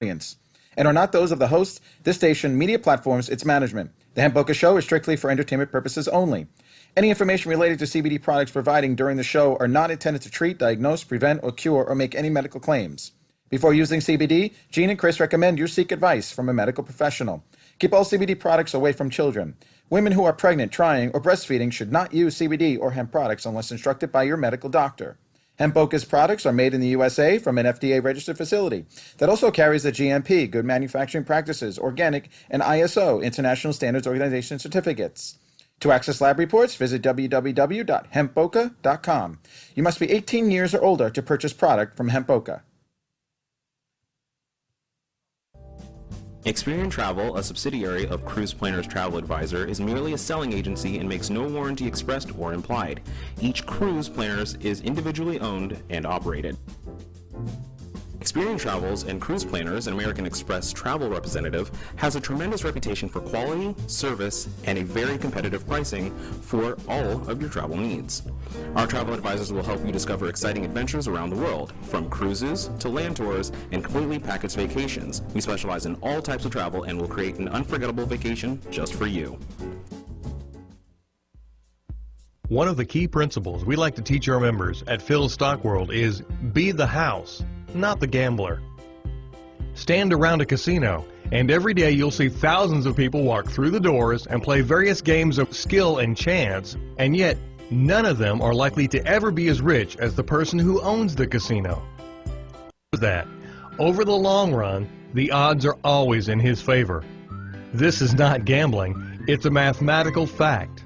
audience and are not those of the host, this station, media platforms, its management. The Hemp Boca Show is strictly for entertainment purposes only. Any information related to CBD products providing during the show are not intended to treat, diagnose, prevent, or cure, or make any medical claims. Before using CBD, Gene and Chris recommend you seek advice from a medical professional. Keep all CBD products away from children. Women who are pregnant, trying, or breastfeeding should not use CBD or hemp products unless instructed by your medical doctor. Hemp Boca's products are made in the USA from an FDA-registered facility that also carries the GMP, Good Manufacturing Practices, Organic, and ISO, International Standards Organization certificates. To access lab reports, visit www.hempboca.com. You must be 18 years or older to purchase product from Hemp Boca. Experian Travel, a subsidiary of Cruise Planners Travel Advisor, is merely a selling agency and makes no warranty expressed or implied. Each cruise planners is individually owned and operated. Experian Travels and Cruise Planners, an American Express travel representative, has a tremendous reputation for quality, service, and a very competitive pricing for all of your travel needs. Our travel advisors will help you discover exciting adventures around the world, from cruises to land tours and completely packaged vacations. We specialize in all types of travel and will create an unforgettable vacation just for you. One of the key principles we like to teach our members at Phil's Stock World is be the house, not the gambler. Stand around a casino, and every day you'll see thousands of people walk through the doors and play various games of skill and chance, and yet none of them are likely to ever be as rich as the person who owns the casino. That, over the long run, the odds are always in his favor. This is not gambling, it's a mathematical fact.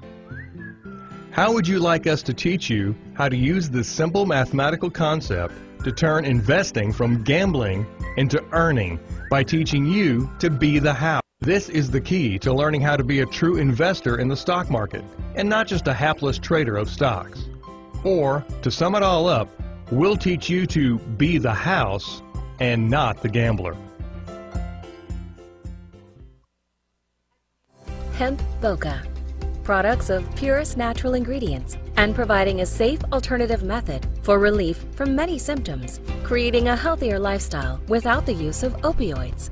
How would you like us to teach you how to use this simple mathematical concept to turn investing from gambling into earning by teaching you to be the house? This is the key to learning how to be a true investor in the stock market and not just a hapless trader of stocks. Or, to sum it all up, we'll teach you to be the house and not the gambler. Hemp Boca. Products of purest natural ingredients and providing a safe alternative method for relief from many symptoms, creating a healthier lifestyle without the use of opioids.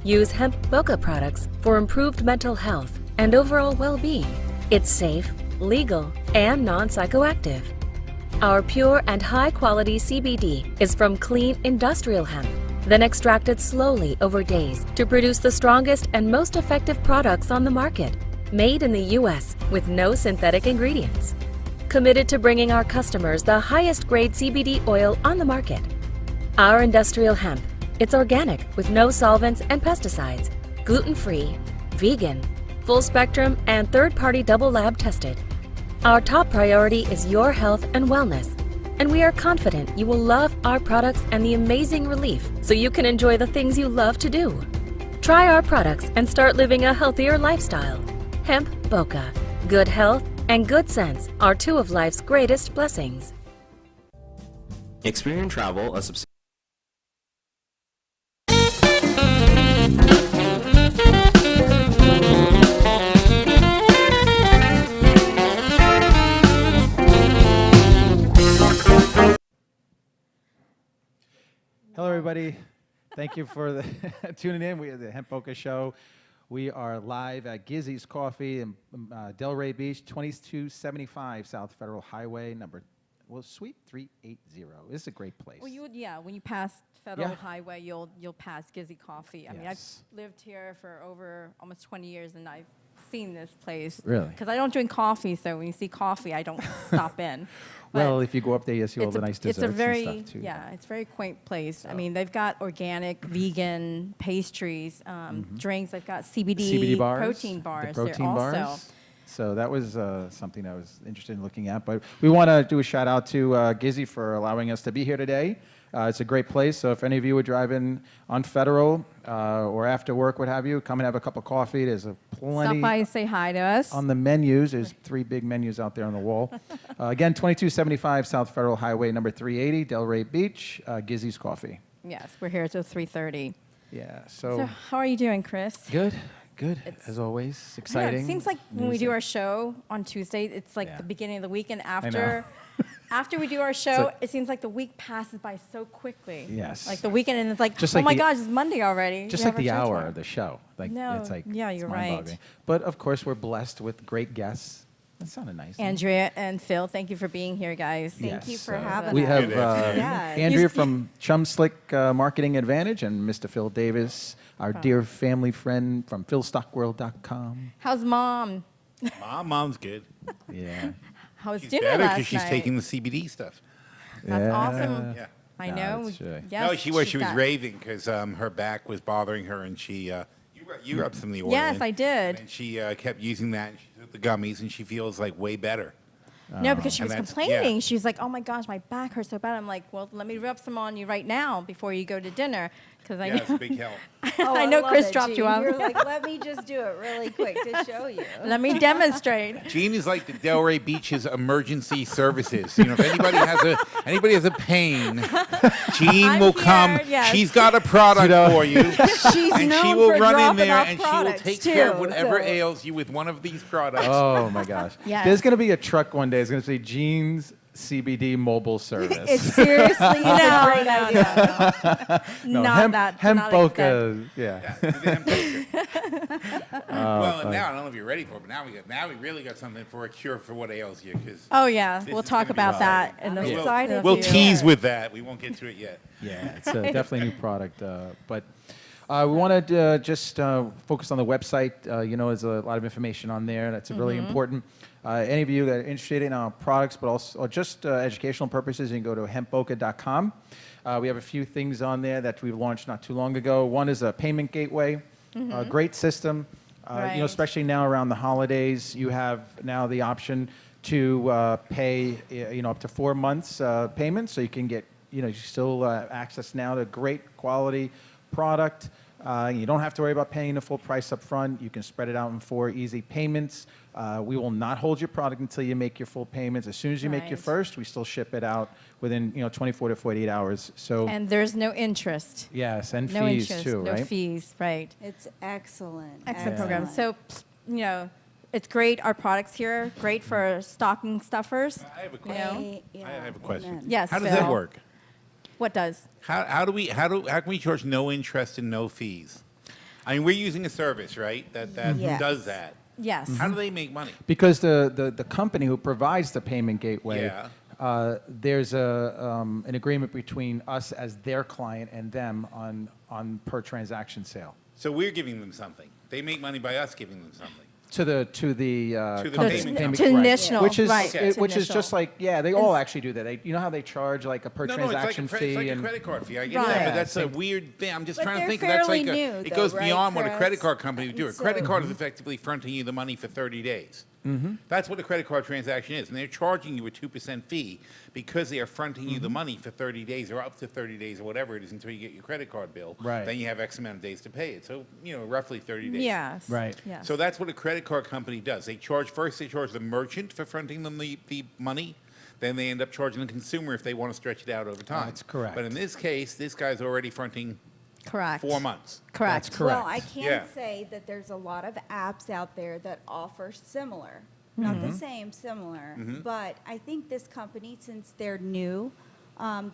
Use Hemp Boca products for improved mental health and overall well-being. It's safe, legal, and non-psychoactive. Our pure and high-quality CBD is from clean industrial hemp, then extracted slowly over days to produce the strongest and most effective products on the market. Made in the U.S. with no synthetic ingredients. Committed to bringing our customers the highest grade CBD oil on the market. Our industrial hemp, it's organic with no solvents and pesticides, gluten-free, vegan, full spectrum, and third-party double lab tested. Our top priority is your health and wellness, and we are confident you will love our products and the amazing relief so you can enjoy the things you love to do. Try our products and start living a healthier lifestyle. Hemp Boca. Good health and good sense are two of life's greatest blessings. Experian Travel, a subsidiary. Hello, everybody. Thank you for tuning in. We are the Hemp Boca Show. We are live at Gizzy's Coffee in Delray Beach, 2275 South Federal Highway, Suite 380. This is a great place. Well, when you pass Federal Highway, you'll pass Gizzy Coffee. I mean, I've lived here for over almost 20 years, and I've seen this place. Really? Because I don't drink coffee, so when you see coffee, I don't stop in. Well, if you go up there, you'll see all the nice desserts and stuff, too. Yeah, it's a very quaint place. So. I mean, they've got organic, vegan pastries, drinks. They've got CBD bars, protein bars. The protein there bars. Also. So that was something I was interested in looking at. But we want to do a shout out to Gizzy for allowing us to be here today. It's a great place. So if any of you are driving on Federal or after work, what have you, come and have a cup of coffee. There's plenty. Stop by and say hi to us. On the menus, there's 3 big menus out there on the wall. Again, 2275 South Federal Highway, number 380, Delray Beach, Gizzy's Coffee. Yes, we're here till 3:30. Yeah. So how are you doing, Chris? Good. As always. Exciting. Yeah, it seems like when we do our show on Tuesday, it's like the beginning of the week, and after After we do our show, like- it seems like the week passes by so quickly. Yes. Like the weekend, and it's like, Just oh like my the- gosh, it's Monday already. Just We like have the our show hour tomorrow. of the show. Like, No, it's like, yeah, it's you're right. mind-boggling. But of course, we're blessed with great guests. That sounded nice. didn't it? Andrea and Phil, thank you for being here, guys. Thank you for Yes, having we us. have Yeah. Andrea from Chum Slick Marketing Advantage and Mr. Phil Davis, our dear family friend from philstockworld.com. How's mom? Mom's good. Yeah. How was She's dinner better last because she's night? taking the CBD stuff. That's Yeah. awesome. Yeah. I No, know. that's right. Yes, No, she was she's got- raving because her back was bothering her, and she you rubbed some of the oil. Yes, in, I did. And she kept using that. And she took the gummies, and she feels like way better. No, because she And was that's- complaining. yeah. She was like, "Oh my gosh, my back hurts so bad." I'm like, "Well, let me rub some on you right now before you go to dinner, because I Yeah, it's a big help. Oh, I know love Chris it, dropped you Jean. off. You're like, let me just do it really quick to show you. Let me demonstrate." Jean is like the Delray Beach's emergency services. You know, if anybody has a pain, Jean I'm will here, come. yes. She's got a product for you. She's And known she will for run in dropping there off and she will products, take too, care of whatever so- ails you with one of these products. Oh, my gosh. Yes. There's going to be a truck one day. It's going to say Jean's CBD mobile service. It's seriously a No, great no, idea. No, Not hemp, that. to hemp not Boca. extent. Yeah. Yeah, do the hemp poker. Well, and now I don't know if you're ready for it, but now we really got something for a cure for what ails you. Because Oh yeah, This we'll is talk gonna be about that in I'm the excited. in a we'll few. tease with that. We won't get to it yet. Yeah, it's definitely a new product. But we want to just focus on the website. There's a lot of information on there. That's really important. Any of you that are interested in our products, but also or just educational purposes, you can go to hempboca.com. We have a few things on there that we launched not too long ago. One is a payment gateway, a great system. Right. Especially now around the holidays, you have now the option to pay, up to 4 months payment, so you can get, you still access now to great quality product. You don't have to worry about paying the full price up front. You can spread it out in 4 easy payments. We will not hold your product until you make your full payments. As soon as you make your Right. first, we still ship it out within 24 to 48 hours. So And there's no interest. yes, and No fees interest. too, no right? fees. Right. It's excellent. Excellent program. So, it's great. Our products here, great for stocking stuffers. I have a You question. know? I have a question. amen. Yes. How does Phil. that work? What does? How can we charge no interest and no fees? I mean, we're using a service, right? That Yes. does that. Yes. How do they make money? Because the company who provides the payment gateway, Yeah. there's an agreement between us as their client and them on per transaction sale. So we're giving them something. They make money by us giving them something. To the the company, payment To right. initial, which is right, to which is initial. just like they all actually do that. You know how they charge like a per No, transaction it's like fee it's like a and credit card fee. I get Right. that, Yeah, but that's a same- weird thing. I'm just But trying to they're think. That's like fairly new, it though, goes right, beyond what a Chris? credit card company would do. A And credit so- card is effectively fronting you the money for 30 days. That's what a credit card transaction is, and they're charging you a 2% fee because they are fronting you the money for 30 days or up to 30 days or whatever it is until you get your credit card bill. Right. Then you have X amount of days to pay it. So roughly 30 days. Yes. Right. Yes. So that's what a credit card company does. They charge the merchant for fronting them the money. Then they end up charging the consumer if they want to stretch it out over time. That's correct. But in this case, this guy's already fronting Correct. 4 months. Correct. That's correct. Well, I can Yeah. say that there's a lot of apps out there that offer similar. Not the same, similar. But I think this company, since they're new,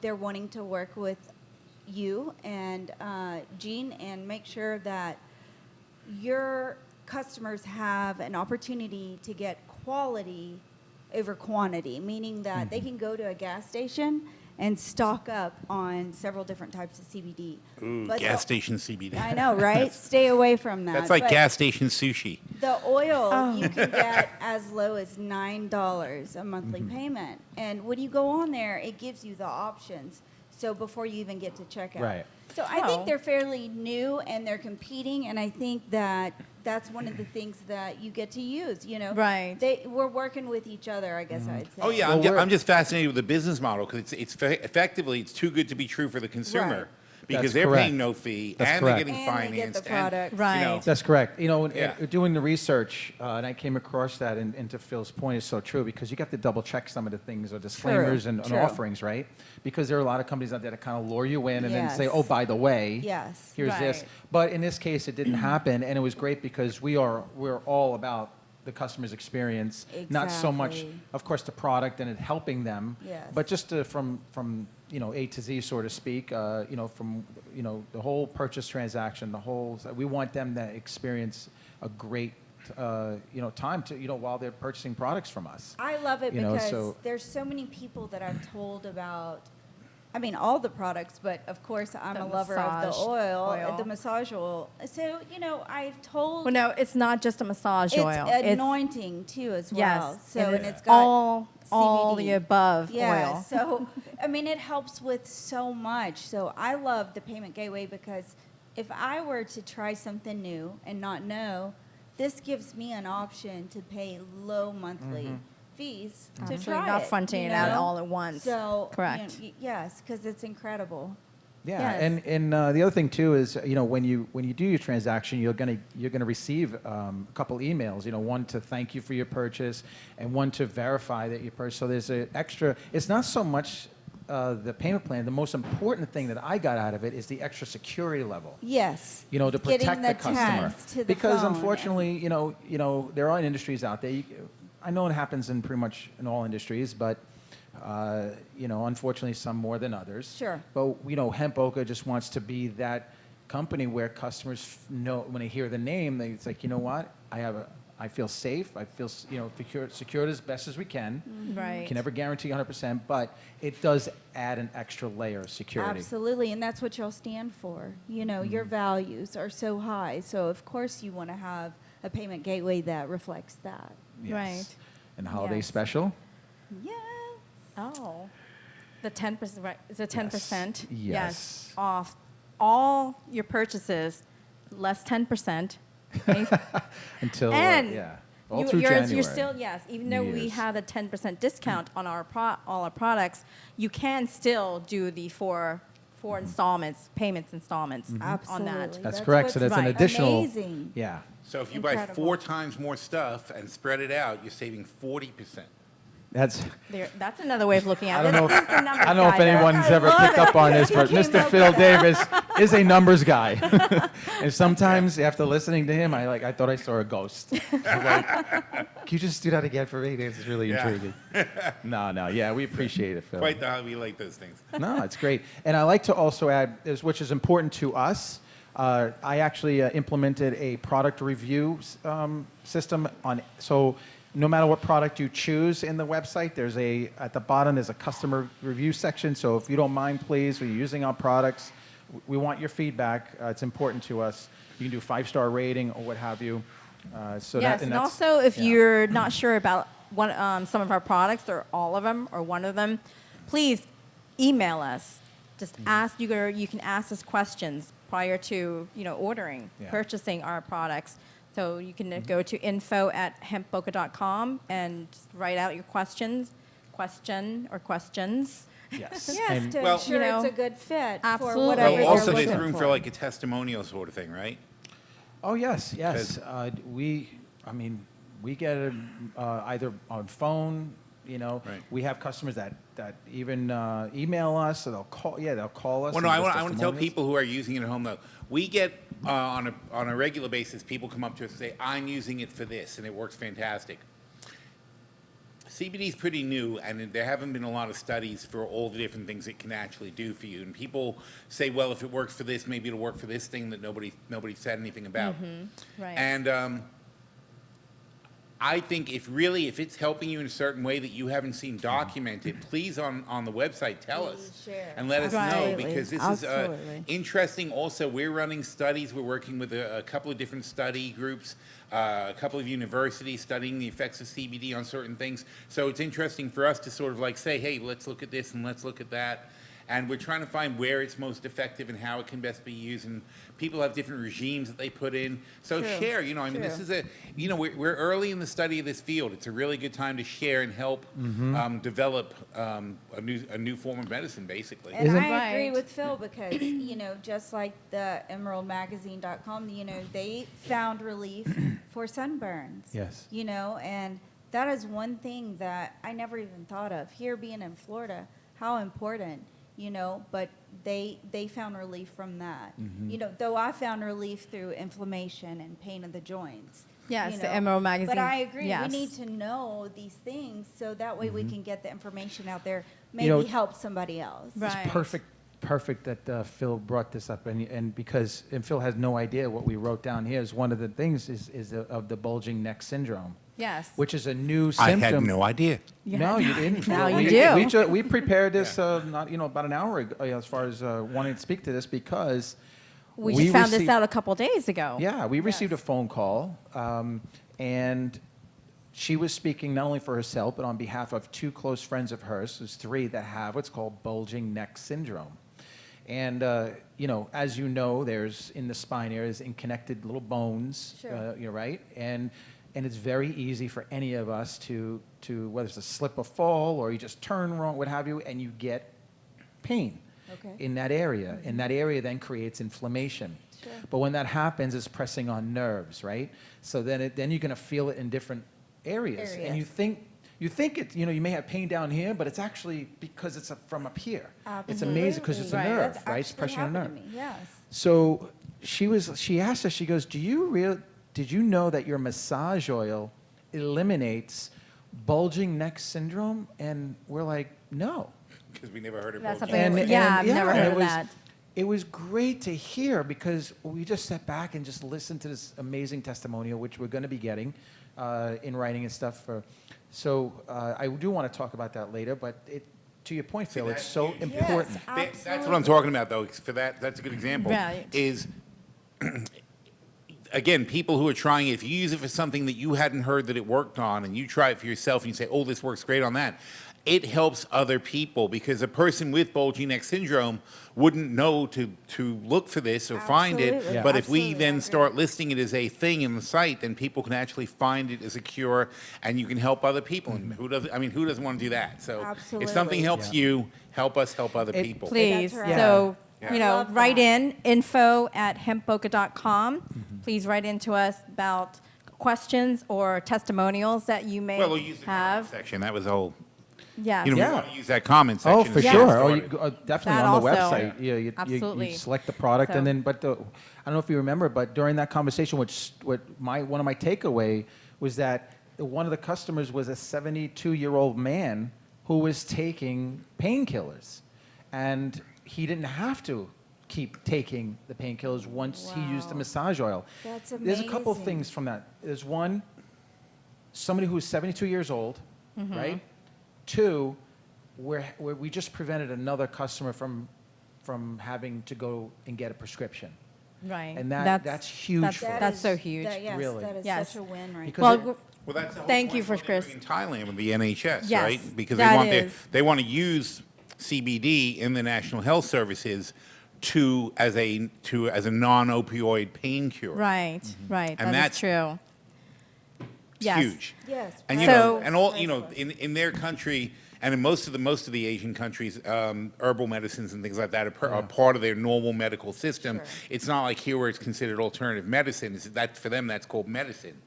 they're wanting to work with you and Jean and make sure that your customers have an opportunity to get quality over quantity, meaning that they can go to a gas station and stock up on several different types of CBD. Ooh, But gas the- station CBD. I know, right? Stay away from that. That's like But gas station sushi. the oil Oh. you can get as low as $9 a monthly payment. And when you go on there, it gives you the options. So before you even get to checkout. Right. So I Oh. think they're fairly new and they're competing, and I think that that's one of the things that you get to use, Right. We're working with each other, I guess I'd say. Oh yeah, Well, I'm just fascinated with the business model because effectively it's too good to be true for the consumer Right. because That's they're correct. paying no fee That's and correct. they're getting And they get financed the product. Right. That's correct. Yeah. Doing the research, and I came across that, and to Phil's point, is so true because you got to double check some of the things or disclaimers and true. offerings, right? Because there are a lot of companies out there that kind of lure you in and then say, Yes. "Oh, by the way, Yes. here's this." Right. But in this case, it didn't happen, and it was great because we're all about the customer's experience, not so much, Exactly. of course, the product and it helping them, Yes. but just from A to Z, so to speak, from the whole purchase transaction, we want them to experience a great time to while they're purchasing products from us. I love it You know, because so- there's so many people that I've told about, I mean, all the products, but of course I'm The a lover of the massage oil, oil. the massage oil. So, I've told Well, no, it's not just a massage it's oil. anointing too as well. Yes. So, and and it's it's got all CBD. the above Yeah, oil. so I mean, it helps with so much. So I love the payment gateway because if I were to try something new and not know, this gives me an option to pay low monthly fees to Absolutely, try not it, fronting you it out know? all at once. So Correct. Yes, because it's incredible. Yeah, Yes. and the other thing too is when you do your transaction, you're gonna receive a couple emails. One to thank you for your purchase, and one to verify that you purchased. So there's an extra. It's not so much the payment plan. The most important thing that I got out of it is the extra security level. Yes. To Getting protect the customer. text to the Because phone unfortunately, there are industries out there. I know it happens in pretty much in all industries, but unfortunately, some more than others. Sure. But Hemp Boca just wants to be that company where customers know when they hear the name, it's like, you know what, I feel safe. I feel secured as best as we can. Right. Can never guarantee 100%, but it does add an extra layer of security. Absolutely, and that's what y'all stand for. Your values are so high, so of course you want to have a payment gateway that reflects that. Yes. Right. And holiday Yes. special. Yes. Oh, the 10%, right? It's a 10%. Yes. Off all your purchases, less 10%. Until And all through January. you're still, yes, even though we Years. have a 10% discount on all our products, you can still do the four installments, payments installments on that. Absolutely. That's correct. So what's that's an right. additional. Amazing. Yeah. So if you buy Incredible. 4 times more stuff and spread it out, you're saving 40%. That's. That's another way of looking at I it. don't know. This is the numbers I don't know if guy there. anyone's ever love picked it. up on this, He but came Mr. up Phil with that. Davis is a numbers guy, and sometimes after listening to him, I thought I saw a ghost. I'm like, can you just do that again for me? This is really Yeah. intriguing. No, yeah, we appreciate it, Phil. Quite the hobby, we like those things. No, it's great. And I like to also add, which is important to us, I actually implemented a product review system so no matter what product you choose in the website, at the bottom there's a customer review section. So if you don't mind, please, when you're using our products, we want your feedback. It's important to us. You can do 5-star rating or what have you. Yes, and that's- also if yeah. you're not sure about some of our products or all of them or one of them, please email us. Just ask. You can ask us questions prior to ordering, Yeah. purchasing our products. So you can go to info@hempboca.com and write out your questions. Yes. Yes, And- to Well- ensure You know, it's a good fit absolutely. for whatever Well, you're also looking there's room for. for like a testimonial sort of thing, right? Oh yes. We get it either on phone. Right. We have customers that even email us, or they'll call. Yeah, they'll call us. Well, no, and I give want to tell testimonials. people who are using it at home though. We get on a regular basis, people come up to us and say, "I'm using it for this, and it works fantastic." CBD is pretty new, and there haven't been a lot of studies for all the different things it can actually do for you. And people say, "Well, if it works for this, maybe it'll work for this thing that nobody said anything about." Right. And I think if it's helping you in a certain way that you haven't seen documented, please on the website tell us share. and let us know, Absolutely. because this Absolutely. is interesting. Also, we're running studies. We're working with a couple of different study groups, a couple of universities studying the effects of CBD on certain things. So it's interesting for us to sort of like say, hey, let's look at this and let's look at that. And we're trying to find where it's most effective and how it can best be used. And people have different regimes that they put in. So True. share, this is we're early in the study of this field. It's a really good time to share and help develop a new form of medicine, basically. And I Right. agree with Phil because, just like the emeraldmagazine.com, they found relief for sunburns. Yes. And that is one thing that I never even thought of. Here being in Florida, how important, but they found relief from that. Though I found relief through inflammation and pain of the joints. Yes, the Emerald magazine. But I agree. Yes. We need to know these things so that way we can get the information out there. You know, Maybe help somebody else. Right. It's perfect that Phil brought this up, and because Phil has no idea what we wrote down here is one of the things is of the bulging neck syndrome, Yes. which is a new I symptom. had no idea. No, you didn't. Now we, you do. We prepared this not about an hour ago, as far as wanting to speak to this because we just found this received- out a couple days ago. Yeah, we received a phone call, and she was speaking not only for herself, but on behalf of two close friends of hers. There's three that have what's called bulging neck syndrome. And, as you know, there's in the spine areas in connected little bones, Sure. right? And it's very easy for any of us to, whether it's a slip or fall or you just turn wrong, what have you, and you get pain in that area. And that area then creates inflammation. Sure. But when that happens, it's pressing on nerves, right? So then you're going to feel it in different areas. And you think it's, you may have pain down here, but it's actually because it's from up here. It's amazing because it's a Absolutely. nerve, That's right? It's actually pressing on a nerve. happened to me, yes. So she asked us, she goes, did you know that your massage oil eliminates bulging neck syndrome? And we're like, no. Because we never heard of That's bulging. something. I've never and heard it of was, that. It was great to hear because we just sat back and just listened to this amazing testimonial, which we're going to be getting in writing and stuff. So I do want to talk about that later, but to your point, Phil, it's so important. Yes, That's what I'm talking about, though. For that's a good example. Right. Is again, people who are trying it, if you use it for something that you hadn't heard that it worked on, and you try it for yourself, and you say, "Oh, this works great on that," it helps other people because a person with bulging neck syndrome wouldn't know to look for this or find it. Absolutely. But if we Absolutely, I then agree. start listing it as a thing in the site, then people can actually find it as a cure, and you can help other people. And who doesn't want to do that? So if something Absolutely. helps you, help us help other people. Please. That's right. So, Yeah. Love write that. in info@hempboca.com. Please write into us about questions or testimonials that you may Well, we'll use the comment have. section. That was the whole. Yes. We Yeah. want to use that comment section. Oh, for as Yes. sure. well. Oh, definitely That on the also. website. Yeah, you Absolutely. select the product, and So- then. But I don't know if you remember, but during that conversation, one of my takeaway was that one of the customers was a 72-year-old man who was taking painkillers, and he didn't have to keep taking the painkillers once he used the Wow. massage oil. That's There's a couple amazing. things from that. There's one, somebody who's 72 years old, right? Two, where we just prevented another customer from having to go and get a prescription. Right. And that's huge for us. That's so huge. Yes, Really. that is Yes. such a win right Because Well, it- Well, that's the whole Thank point you for of what they're doing Chris. in Thailand with the NHS, Yes, right? Because that they is. want to use CBD in the National Health Services as a non-opioid pain cure. Right. Right. And That's that's true. It's Yes. huge. Yes. And So- in their country and in most of the Asian countries, herbal medicines and things like that are part of their normal medical system. Sure. It's not like here where it's considered alternative medicine. For them that's called medicine,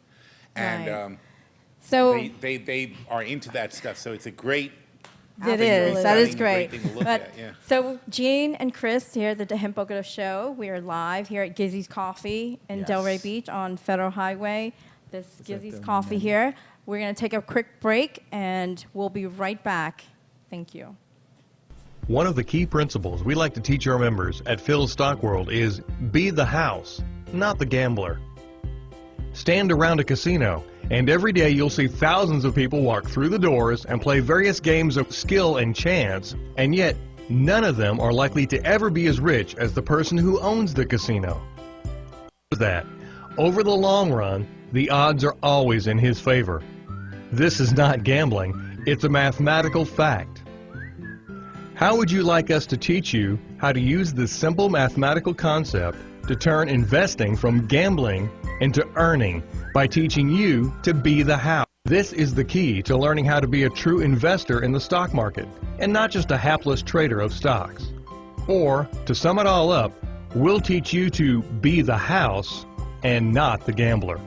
and Right. So they are into that stuff. So it's a great. it thing to be is. That studying, is a great. thing to look But at, yeah. so Jean and Chris here at the Hemp Boca Show. We are live here at Gizzy's Coffee in Yes. Delray Beach on Federal Highway. This at Gizzy's the Coffee menu. here. We're going to take a quick break and we'll be right back. Thank you. One of the key principles we like to teach our members at Phil's Stock World is be the house, not the gambler. Stand around a casino, and every day you'll see thousands of people walk through the doors and play various games of skill and chance, and yet none of them are likely to ever be as rich as the person who owns the casino. That, over the long run, the odds are always in his favor. This is not gambling, it's a mathematical fact. How would you like us to teach you how to use this simple mathematical concept to turn investing from gambling into earning by teaching you to be the house? This is the key to learning how to be a true investor in the stock market and not just a hapless trader of stocks. Or, to sum it all up, we'll teach you to be the house and not the gambler.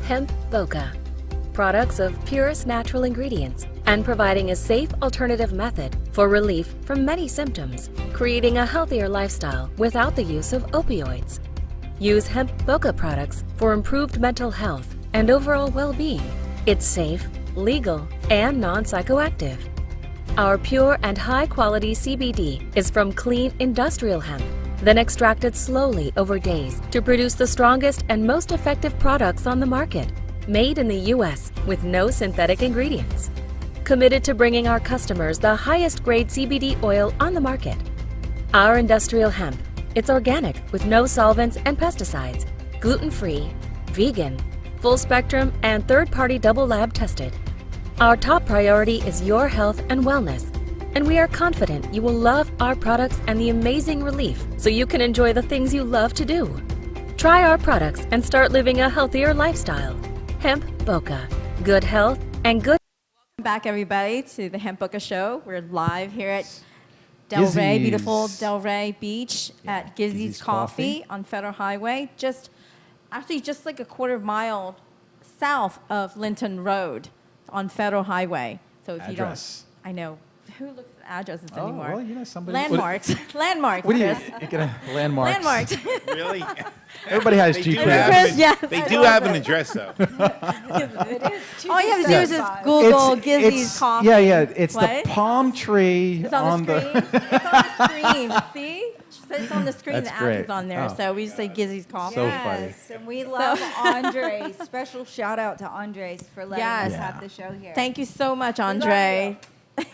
Hemp Boca. Products of purest natural ingredients and providing a safe alternative method for relief from many symptoms, creating a healthier lifestyle without the use of opioids. Use Hemp Boca products for improved mental health and overall well-being. It's safe, legal, and non-psychoactive. Our pure and high-quality CBD is from clean industrial hemp, then extracted slowly over days to produce the strongest and most effective products on the market. Made in the U.S. with no synthetic ingredients. Committed to bringing our customers the highest grade CBD oil on the market. Our industrial hemp, it's organic with no solvents and pesticides, gluten-free, vegan, full spectrum, and third-party double lab tested. Our top priority is your health and wellness, and we are confident you will love our products and the amazing relief so you can enjoy the things you love to do. Try our products and start living a healthier lifestyle. Hemp Boca. Good health and good. Welcome back, everybody, to the Hemp Boca Show. We're live here at Delray, beautiful Delray Beach at Gizzy's Coffee on Federal Highway. Just like a quarter mile south of Linton Road on Federal Highway. So if Address. you don't, I know. Who looks at addresses anymore? Well, you know, somebody. Landmarks. Landmarks. What do you, Chris. you get a landmarks? Landmarks. Really? Everybody has They do GPS. have Chris, an- yes, They I do love have an it. address, though. All you have to do is just Google Gizzy's Coffee. Yeah, yeah. It's What? the palm tree It's on the screen. It's on the screen. See? It's on the screen. That's the app great. is on there. Oh. So we just say Gizzy's Coffee. So funny. Yes, and we love Andres. Special shout out to Andres for letting Yes. us have the show here. Thank you so much, Andre.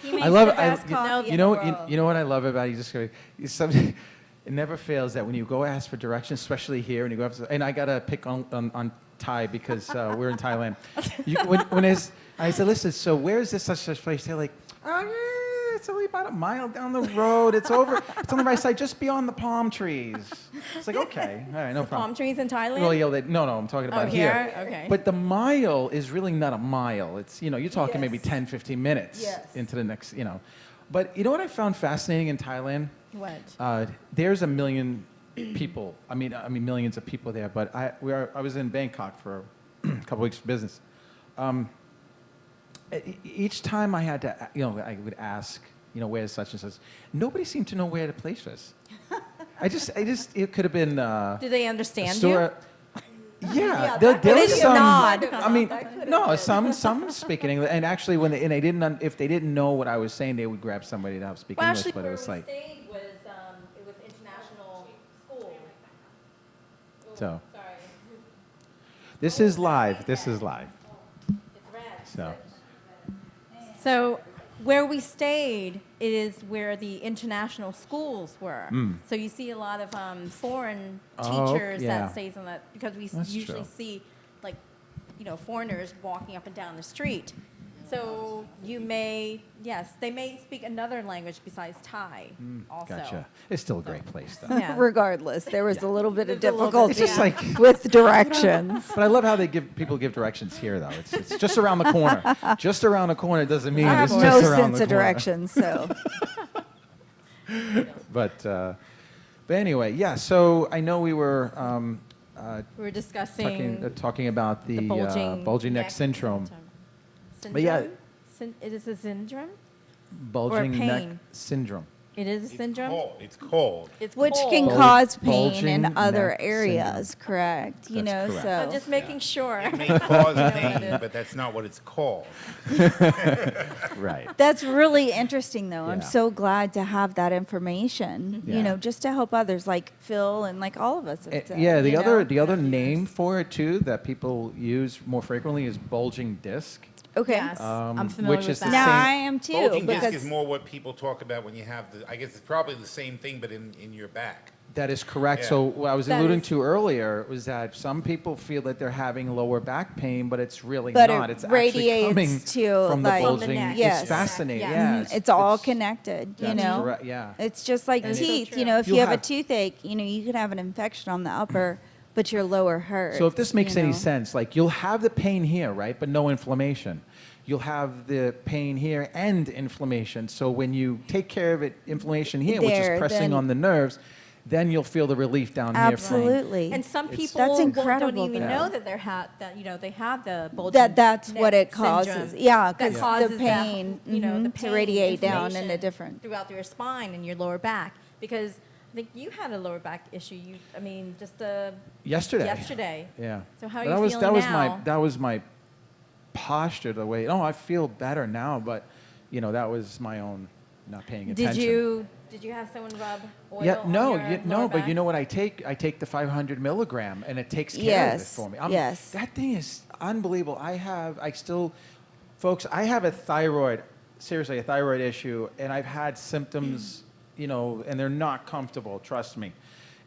He makes I love the it. best coffee You in know, the world. you know what I love about it? You just go. It never fails that when you go ask for directions, especially here, and you go up to, and I gotta pick on Thai because we're in Thailand. I said, listen, so where is this such place? They're like, oh yeah, it's only about a mile down the road. It's over. It's on the right side, just beyond the palm trees. It's like, okay, all right, no problem. Palm trees in Thailand? Well, yeah, no, I'm talking about here? Okay. But the mile is really not a mile. It's, you're talking maybe Yes. 10, 15 minutes Yes. into the next, But you know what I found fascinating in Thailand? What? There's a million people. I mean, millions of people there. But I was in Bangkok for a couple weeks for business. Each time I had to, I would ask, where's such and such. Nobody seemed to know where the place was. It could have been. Do they a understand store. you? Yeah, there They was just some. nod. I mean, no, some speak in English, and actually, when they didn't, if they didn't know what I was saying, they would grab somebody to help speak Well, English. actually, But it where was we like, stayed was it was international school. so. Sorry, This is live. This is live. it's red. So. So where we stayed, it is where the international schools were. So you see a lot of foreign Oh, teachers yeah. that stays on that because we That's usually true. see like foreigners walking up and down the street. So you may they may speak another language besides Thai also. Gotcha. It's still a great place, though. Yeah. Regardless, there was a little bit of There's a little difficulty bit, It's just like- with directions. But I love how people give directions here, though. It's just around the corner. Just around the corner doesn't mean I have it's no just around sense the of corner. directions, so. But anyway, yeah. So I know we were We were discussing talking about the bulging neck syndrome. Syndrome? But yeah. It is a syndrome? Bulging neck pain. syndrome. It is a syndrome? It's cold. It's Which cold. can cause pain Bulging in other neck areas, correct? You know, That's correct. I'm just making sure. It may cause what pain, it is. but that's not what it's called. Right. That's really interesting, though. I'm Yeah. so glad to have that information, Yeah. just to help others like Phil and like all of us. have said, Yeah, you know? the other name for it too that people use more frequently is bulging disc. Okay. Yes, I'm familiar which with is the that. Now same- I am too. Bulging disc because is more what people talk about when you have I guess it's probably the same thing, but in your back. That is correct. Yeah. So what I was That alluding is- to earlier was that some people feel that they're having lower back pain, but it's really But not. it It's actually radiates coming to, from the like- From the bulging. neck. Yes. It's fascinating. Yes. Yeah, it's all connected, you that's know? correct, yeah. It's just like And it's so teeth, true. you know, if You'll you have a have- toothache, you can have an infection on the upper, but your lower hurts. So if this makes you any know? sense, like you'll have the pain here, right, but no inflammation. You'll have the pain here and inflammation. So when you take care of it, inflammation here, which There, is pressing then- on the nerves, then you'll feel the relief down here. Absolutely. And some It's- people That's don't incredible, even though. know that they have the bulging That's neck what it syndrome. causes. Yeah, That 'cause the causes that, pain, the to pain, radiate down inflammation into different- throughout your spine and your lower back because think you had a lower back issue. Just Yesterday. yesterday. Yeah. So how are But you feeling that was now? that was my posture the way. Oh, I feel better now, but that was my own not paying attention. Did you have someone rub oil Yeah, on no, your no, lower but back? you know what I take? I take the 500 milligram, and it takes care of it Yes, for me. yes. That thing is unbelievable. Folks, I have a thyroid issue, and I've had symptoms, and they're not comfortable, trust me.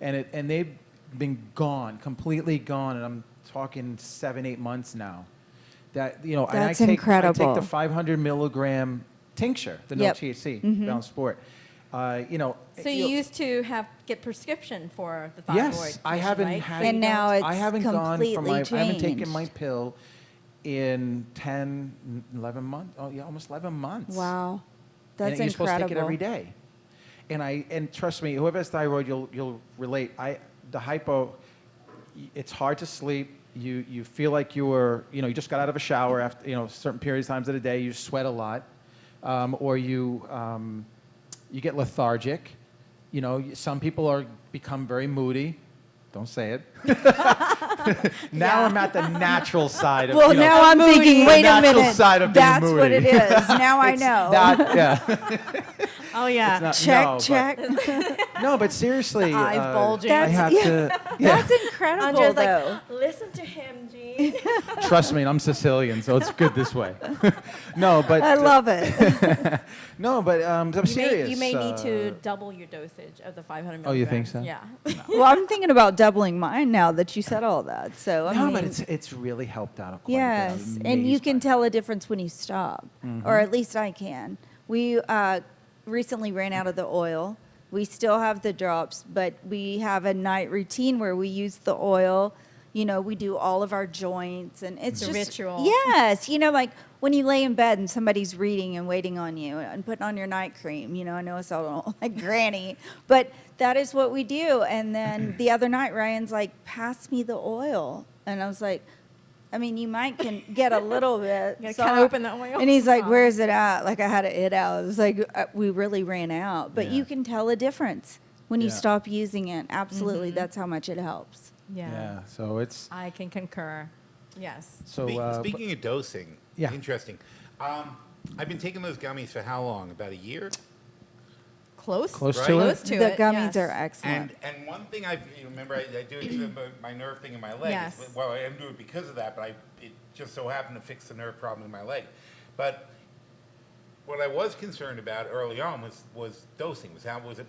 And they've been gone, completely gone, and I'm talking 7-8 months now. And I That's take incredible. the 500 milligram tincture, the Yep. no THC, Balanced Sport. So you used to get prescription for the thyroid Yes, I condition, haven't right? had. So you And now don't- it's I haven't completely I haven't taken changed. my pill in 10, 11 months. Oh yeah, almost 11 months. Wow. That's and you're supposed to take it incredible. every day. And trust me, whoever has thyroid, you'll relate. The hypo, it's hard to sleep. You feel like you just got out of a shower after certain periods of times of the day. You sweat a lot, or you get lethargic. Some people become very moody. Don't say it. Now I'm at the natural side of. Well, now I'm thinking, wait a natural minute. side of being That's what moody. it is. Now I It's know. not- yeah. Oh yeah. Not- check, no, but- check. No, but seriously, Eyes bulging. I have to. Yeah. That's incredible, Andrea's though. like, listen to him, Gene. Trust me, I'm Sicilian, so it's good this way. No, but I love it. no, but I'm serious. You may need to double your dosage of the 500 milligrams. Oh, you think so? Yeah. Well, I'm thinking about doubling mine now that you said all that. So I No, mean, but it's really helped out quite a yes, bit. I'm and you amazed can by it. tell a difference when you stop, or at least I can. We recently ran out of the oil. We still have the drops, but we have a night routine where we use the oil. We do all of our joints, and it's It's a just ritual. Yes, like when you lay in bed and somebody's reading and waiting on you and putting on your night cream. I know it's all like granny, but that is what we do. And then the other night, Ryan's like, "Pass me the oil," and I was like, I mean, you can get a little bit. You gotta cut open the oil. And he's like, Oh. "Where's it at?" Like I had it out. It was like we really ran out. But Yeah. you can tell a difference when you Yeah. stop using it. Absolutely, that's how much it helps. Yeah. Yeah, so it's I can concur. Yes. so. Speaking of dosing, Yeah. interesting. I've been taking those gummies for how long? About a year? Close. Close Right. to it. Close to The it. gummies yes. are excellent. And one thing I remember, I do it to my nerve thing in my leg. Yes. Well, I didn't do it because of that, but it just so happened to fix the nerve problem in my leg. But what I was concerned about early on was dosing.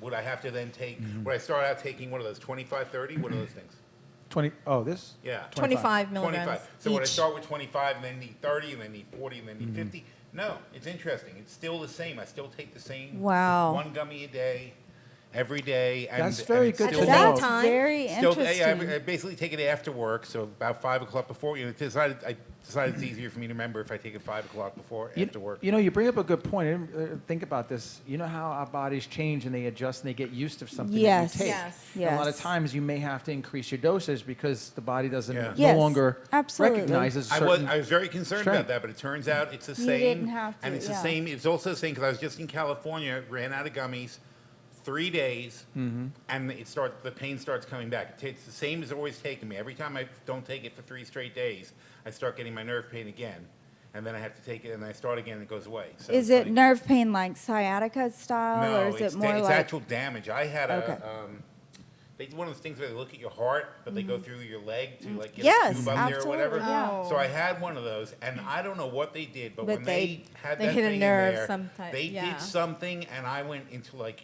Would I have to then take? Would I start out taking one of those 25, 30? What are those things? 20. Oh, this. Yeah. 25 milligrams 25. So would I each. start with 25 and then need 30 and then need 40 and then need 50? No, it's interesting. It's still the same. I still take the same Wow. one gummy a day, every day. And, That's very it's good still to the- know. That's time. very Still, interesting. I basically take it after work, so about 5 o'clock before. I decided it's easier for me to remember if I take it 5 o'clock before after work. You bring up a good point. I didn't, think about this. You know how our bodies change and they adjust and they get used to something Yes. that you take. Yes. And a lot of Yes. times you may have to increase your dosage because the body doesn't Yeah. no Yes, longer absolutely. recognizes I certain. was very concerned strength. about that, but it turns out it's the You same. didn't have to, and it's yeah. the same. It's also the same because I was just in California, ran out of gummies, 3 days, and the pain starts coming back. It's the same as always taken me. Every time I don't take it for 3 straight days, I start getting my nerve pain again, and then I have to take it, and I start again, and it goes away. So Is it's it like- nerve pain like sciatica style, No, or is it's, it more it's like? actual damage. I had Okay. they do one of those things where they look at your heart, but they go through your leg to like get Yes, a tube up there or whatever. absolutely, yeah. So I had one of those, and I don't know what they did, but But when they had they that hit a thing nerve in there, sometime- they yeah. did something, and I went into like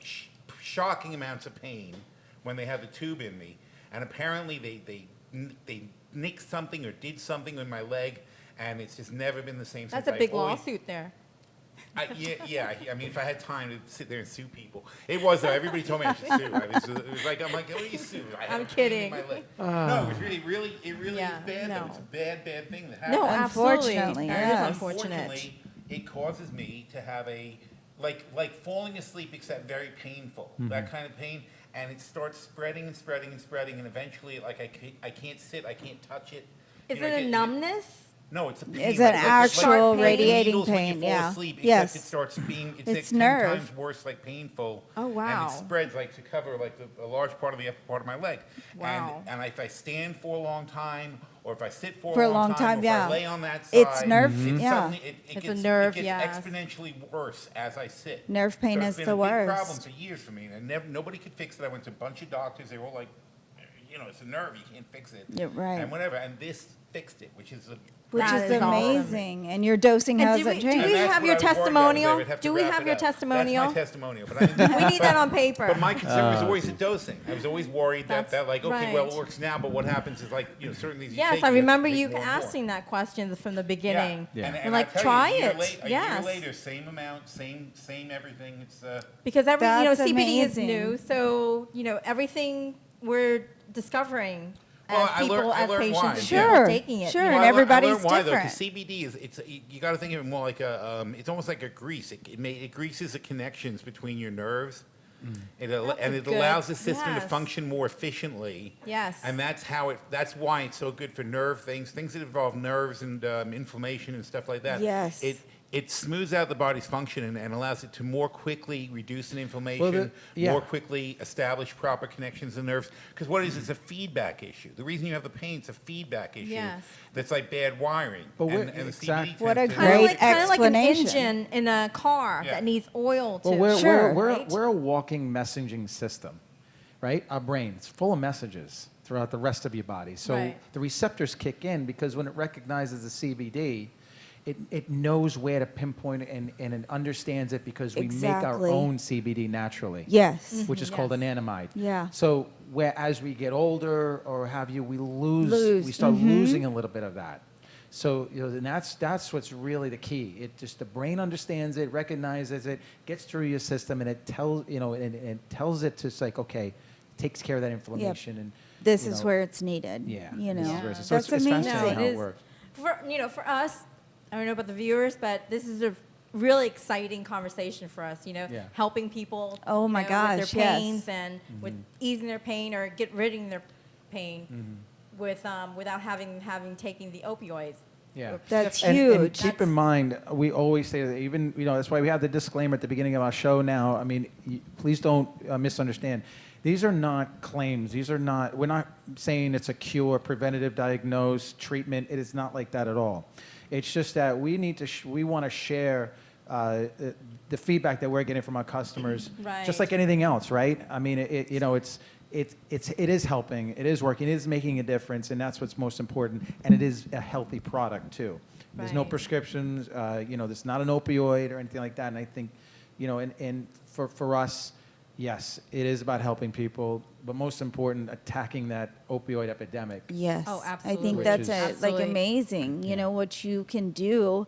shocking amounts of pain when they had the tube in me. And apparently they nicked something or did something with my leg, and it's just never been the same That's since. a big I always- lawsuit there. yeah. I mean, if I had time to sit there and sue people, it was though. Everybody told me I should sue. It was like I'm like, what are you sue? I have I'm a pain in kidding. my leg. No, it was really Yeah, is bad. no. Though. It's a bad thing that happened. No, absolutely. Unfortunately, That is yes. unfortunate. Unfortunately, it causes me to have a like falling asleep, except very painful. That kind of pain, and it starts spreading and spreading and spreading, and eventually, like I can't sit, I can't touch it. Is You know, it I a get- numbness? No, it's a pain. It's an like actual like the radiating needles when you pain, fall yeah. asleep, Yes. except it starts being, It's like 10 nerve. times worse, like painful. Oh, wow. And it spreads like to cover like a large part of the upper part of my leg. Wow. And if I stand for a long time, or if I sit for For a long time, or yeah. if I lay on that side, It's nerve, it yeah. suddenly, It's a gets, nerve, it gets yes. exponentially worse as I sit. Nerve pain so is it's the been a big worst. problem for years for me, and nobody could fix it. I went to a bunch of doctors. They were all like, it's a nerve. You can't fix it. Yeah, right. And whatever. And this fixed it, which is Which That is is awesome. amazing. And your dosing And hasn't do changed. we And that's have what your I was worried about, testimonial? was I would have to Do we wrap have it your up. testimonial? That's my testimonial. But I didn't We need that on paper. But my concern was always the dosing. I was always worried that That's like, okay, well, right. it works now, but what happens is like, certain things you Yes, take, I you have to remember take you more and more. asking that question from the beginning. Yeah. And We're like, I tell try you, it. A Yes. year later, same amount, same everything. It's Because That's CBD is amazing. new, so everything we're discovering Well, as I people, learned- I as learned patients, why. and Sure, people taking it. sure. you And know. I everybody's learned why, different. Because CBD you got to think of it more like it's almost like a grease. It greases the connections between your nerves. It good- allows the system to yes. function more efficiently. Yes. And that's why it's so good for nerve things that involve nerves and inflammation and stuff like that. Yes. It smooths out the body's function and allows it to more quickly reduce an inflammation, yeah. more quickly establish proper connections in nerves. Because what it is, it's a feedback issue. The reason you have the pain, it's a feedback issue. Yes. That's like bad wiring. But and the exactly. CBD What a tends to- great Kind of like an explanation. engine in a car Yeah. that needs oil to. Well, we're, Sure. right? we're a walking messaging system, right? Our brain, it's full of messages throughout the rest of your body. So Right. the receptors kick in because when it recognizes the CBD, it knows where to pinpoint it and it understands it because we make our Exactly. own CBD naturally. Yes. Which is called Yes. anandamide. Yeah. So as we get older or have you, we we start losing a little bit of that. So and that's what's really the key. It just the brain understands it, recognizes it, gets through your system, and it tells and it tells it to like okay, takes care of that inflammation and This is where it's needed. yeah. You this is know, where it's- that's so it's amazing. fascinating how it it is. works. For us, I don't know about the viewers, but this is a really exciting conversation for us. Yeah. Helping people. Oh my with gosh, their yes. pains and with easing their pain or get rid of their pain without having taken the opioids. Yeah. Or That's prescription. And huge. keep in mind, we always say that even, that's why we have the disclaimer at the beginning of our show now. I mean, please don't misunderstand. These are not claims. We're not saying it's a cure, preventative, diagnose, treatment. It is not like that at all. It's just that we need to, we want to share the feedback that we're getting from our customers, Right. just like anything else, right? I mean, it is helping, it is working, it is making a difference, and that's what's most important. And it is a healthy product too. There's no Right. prescriptions, there's not an opioid or anything like that. And I think, and for us, yes, it is about helping people, but most important, attacking that opioid epidemic. Yes. Oh, I absolutely. think Which that's is- Absolutely. amazing. You know what you can do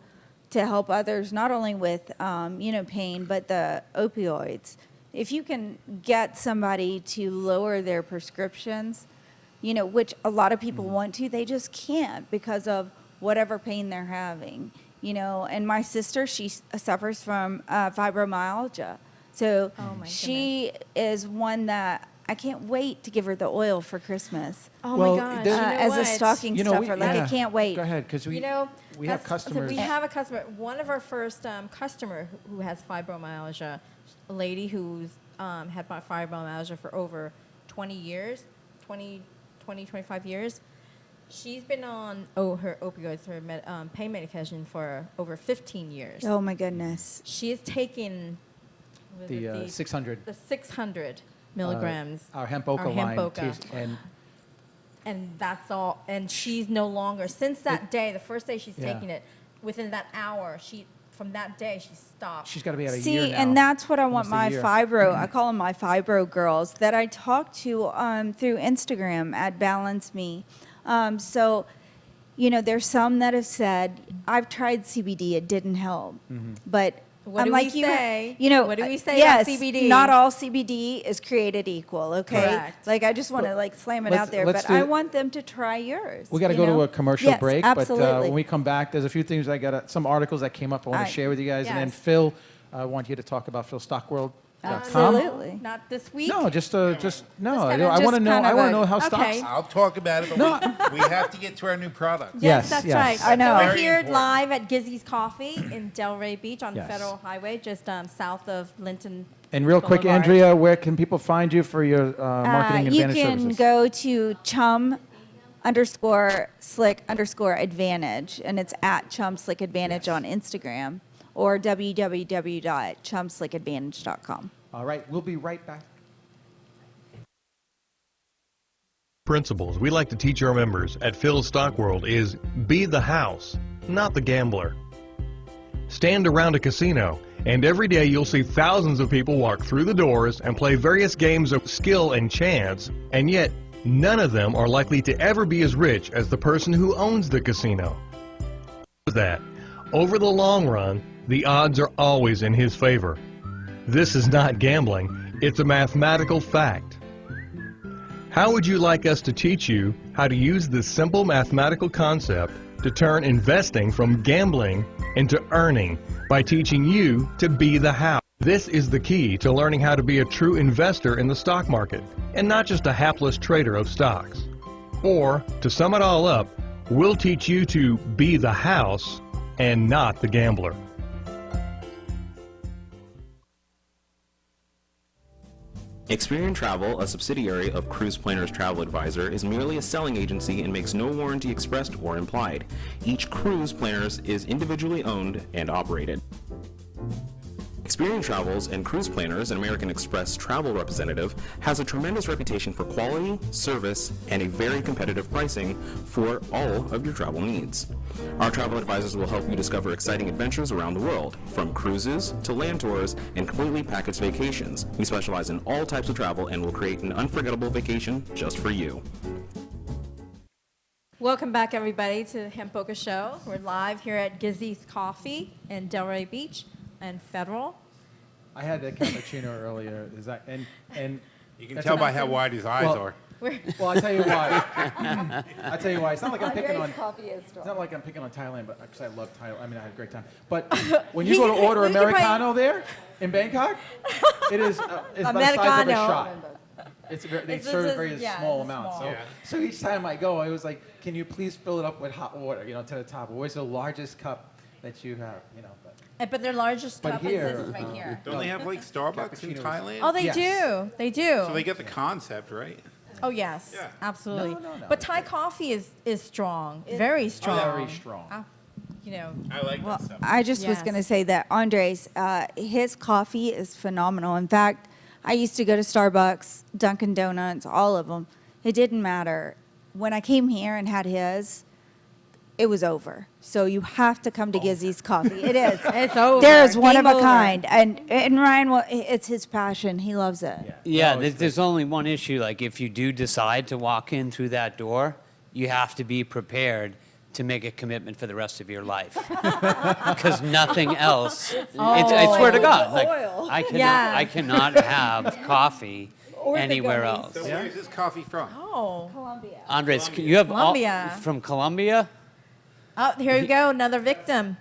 to help others, not only with pain, but the opioids. If you can get somebody to lower their prescriptions, which a lot of people want to, they just can't because of whatever pain they're having. And my sister, she suffers from fibromyalgia. So Oh, my she is one that I can't wait to give her the oil for Christmas. Oh Well, my gosh! there- you know as a what? stocking stuffer. Like, I can't wait. Go ahead, because we have that's- customers. We have a customer. One of our first customer who has fibromyalgia, a lady who's had fibromyalgia for over 20 years, 25 years. She's been on her opioids, her pain medication for over 15 years. Oh my goodness. She has taken what is the it, 600 the 600 milligrams. our Hemp Boca our Hemp line, Boca. and That's all. And she's no longer, since that day, the first day she's Yeah. taking it, within that hour, from that day, she stopped. she's got to be at a year See, now. and that's what I want Almost a my year. fibro, I call them my fibro girls, that I talk to through Instagram at Balance Me. So, there's some that have said, I've tried CBD, it didn't help. But What I'm do like, we say? What do we say yes, about CBD? Not all CBD is created equal, okay? Correct. Like, I just want to slam it let's- out there, let's but do- I want them to try yours. We got to you go to know? a commercial Yes, break, absolutely. but when we come back, there's a few things some articles that came up I want to share with you guys, and then Yes. Phil I want you to talk about PhilStockWorld.com. Absolutely. Not this week. No, just no. Just I kinda- want to know. kind I of want to a- know how okay. stocks. I'll talk about it, but we have to get to our new product. Yes, That's yes. right. I know. So we're Very here important. live at Gizzy's Coffee in Delray Beach on Yes. Federal Highway, just south of Linton. And real quick, Boulevard. Andrea, where can people find you for your marketing and you advantage can services? go to chum_slick_advantage, and it's at chumslickadvantage on Instagram, or www.chumslickadvantage.com. All right, we'll be right back. Principles we like to teach our members at Phil's Stock World is be the house, not the gambler. Stand around a casino, and every day you'll see thousands of people walk through the doors and play various games of skill and chance, and yet none of them are likely to ever be as rich as the person who owns the casino. That, over the long run, the odds are always in his favor. This is not gambling, it's a mathematical fact. How would you like us to teach you how to use this simple mathematical concept to turn investing from gambling into earning by teaching you to be the house? This is the key to learning how to be a true investor in the stock market and not just a hapless trader of stocks. Or, to sum it all up, we'll teach you to be the house and not the gambler. Experian Travel, a subsidiary of Cruise Planners Travel Advisor, is merely a selling agency and makes no warranty expressed or implied. Each Cruise Planners is individually owned and operated. Experian Travels and Cruise Planners, an American Express travel representative, has a tremendous reputation for quality, service, and a very competitive pricing for all of your travel needs. Our travel advisors will help you discover exciting adventures around the world, from cruises to land tours and completely packaged vacations. We specialize in all types of travel and will create an unforgettable vacation just for you. Welcome back, everybody, to the Hemp Boca Show. We're live here at Gizzy's Coffee in Delray Beach and Federal. I had a cappuccino earlier. Is that and You can that's tell a- by how wide his eyes Well, are. Well, I tell you why. I tell you why. It's not like I'm picking on. coffee is It's strong. not like I'm picking on Thailand, but because I love Thailand. I mean, I had a great time. But when you go to order You can buy- Americano there in Bangkok, it is it's about the size of a Americano. shot. They It's serve just- very yeah, small it's amounts. small. So each time I go, I was like, "Can you please fill it up with hot water? You know, to the top. Where's the largest cup that you have? You know." But But their largest But cup here, is this right here. Don't they have like Starbucks in Cappuccinos. Thailand? Oh, they Yes. do. They do. So they get the concept, right? Oh, yes. Yeah. Absolutely. No. But Thai coffee is strong. Very strong. very strong. You know, I like Well, that stuff. I just was Yes. going to say that Andres, his coffee is phenomenal. In fact, I used to go to Starbucks, Dunkin' Donuts, all of them. It didn't matter. When I came here and had his, it was over. So you have to come to Gizzy's Coffee. It is. it's over. There's one Game of a over. kind. And Ryan, well, it's his passion. He loves it. Yeah, No, it's there's only one issue. Like, if you do decide to walk in through that door, you have to be prepared to make a commitment for the rest of your life. Because nothing else. I swear to God, like, Yes. I cannot have coffee anywhere else. So where's this coffee from? Oh. Columbia. Andres, you have all, Colombia. from Colombia? Oh, here you go. Another victim.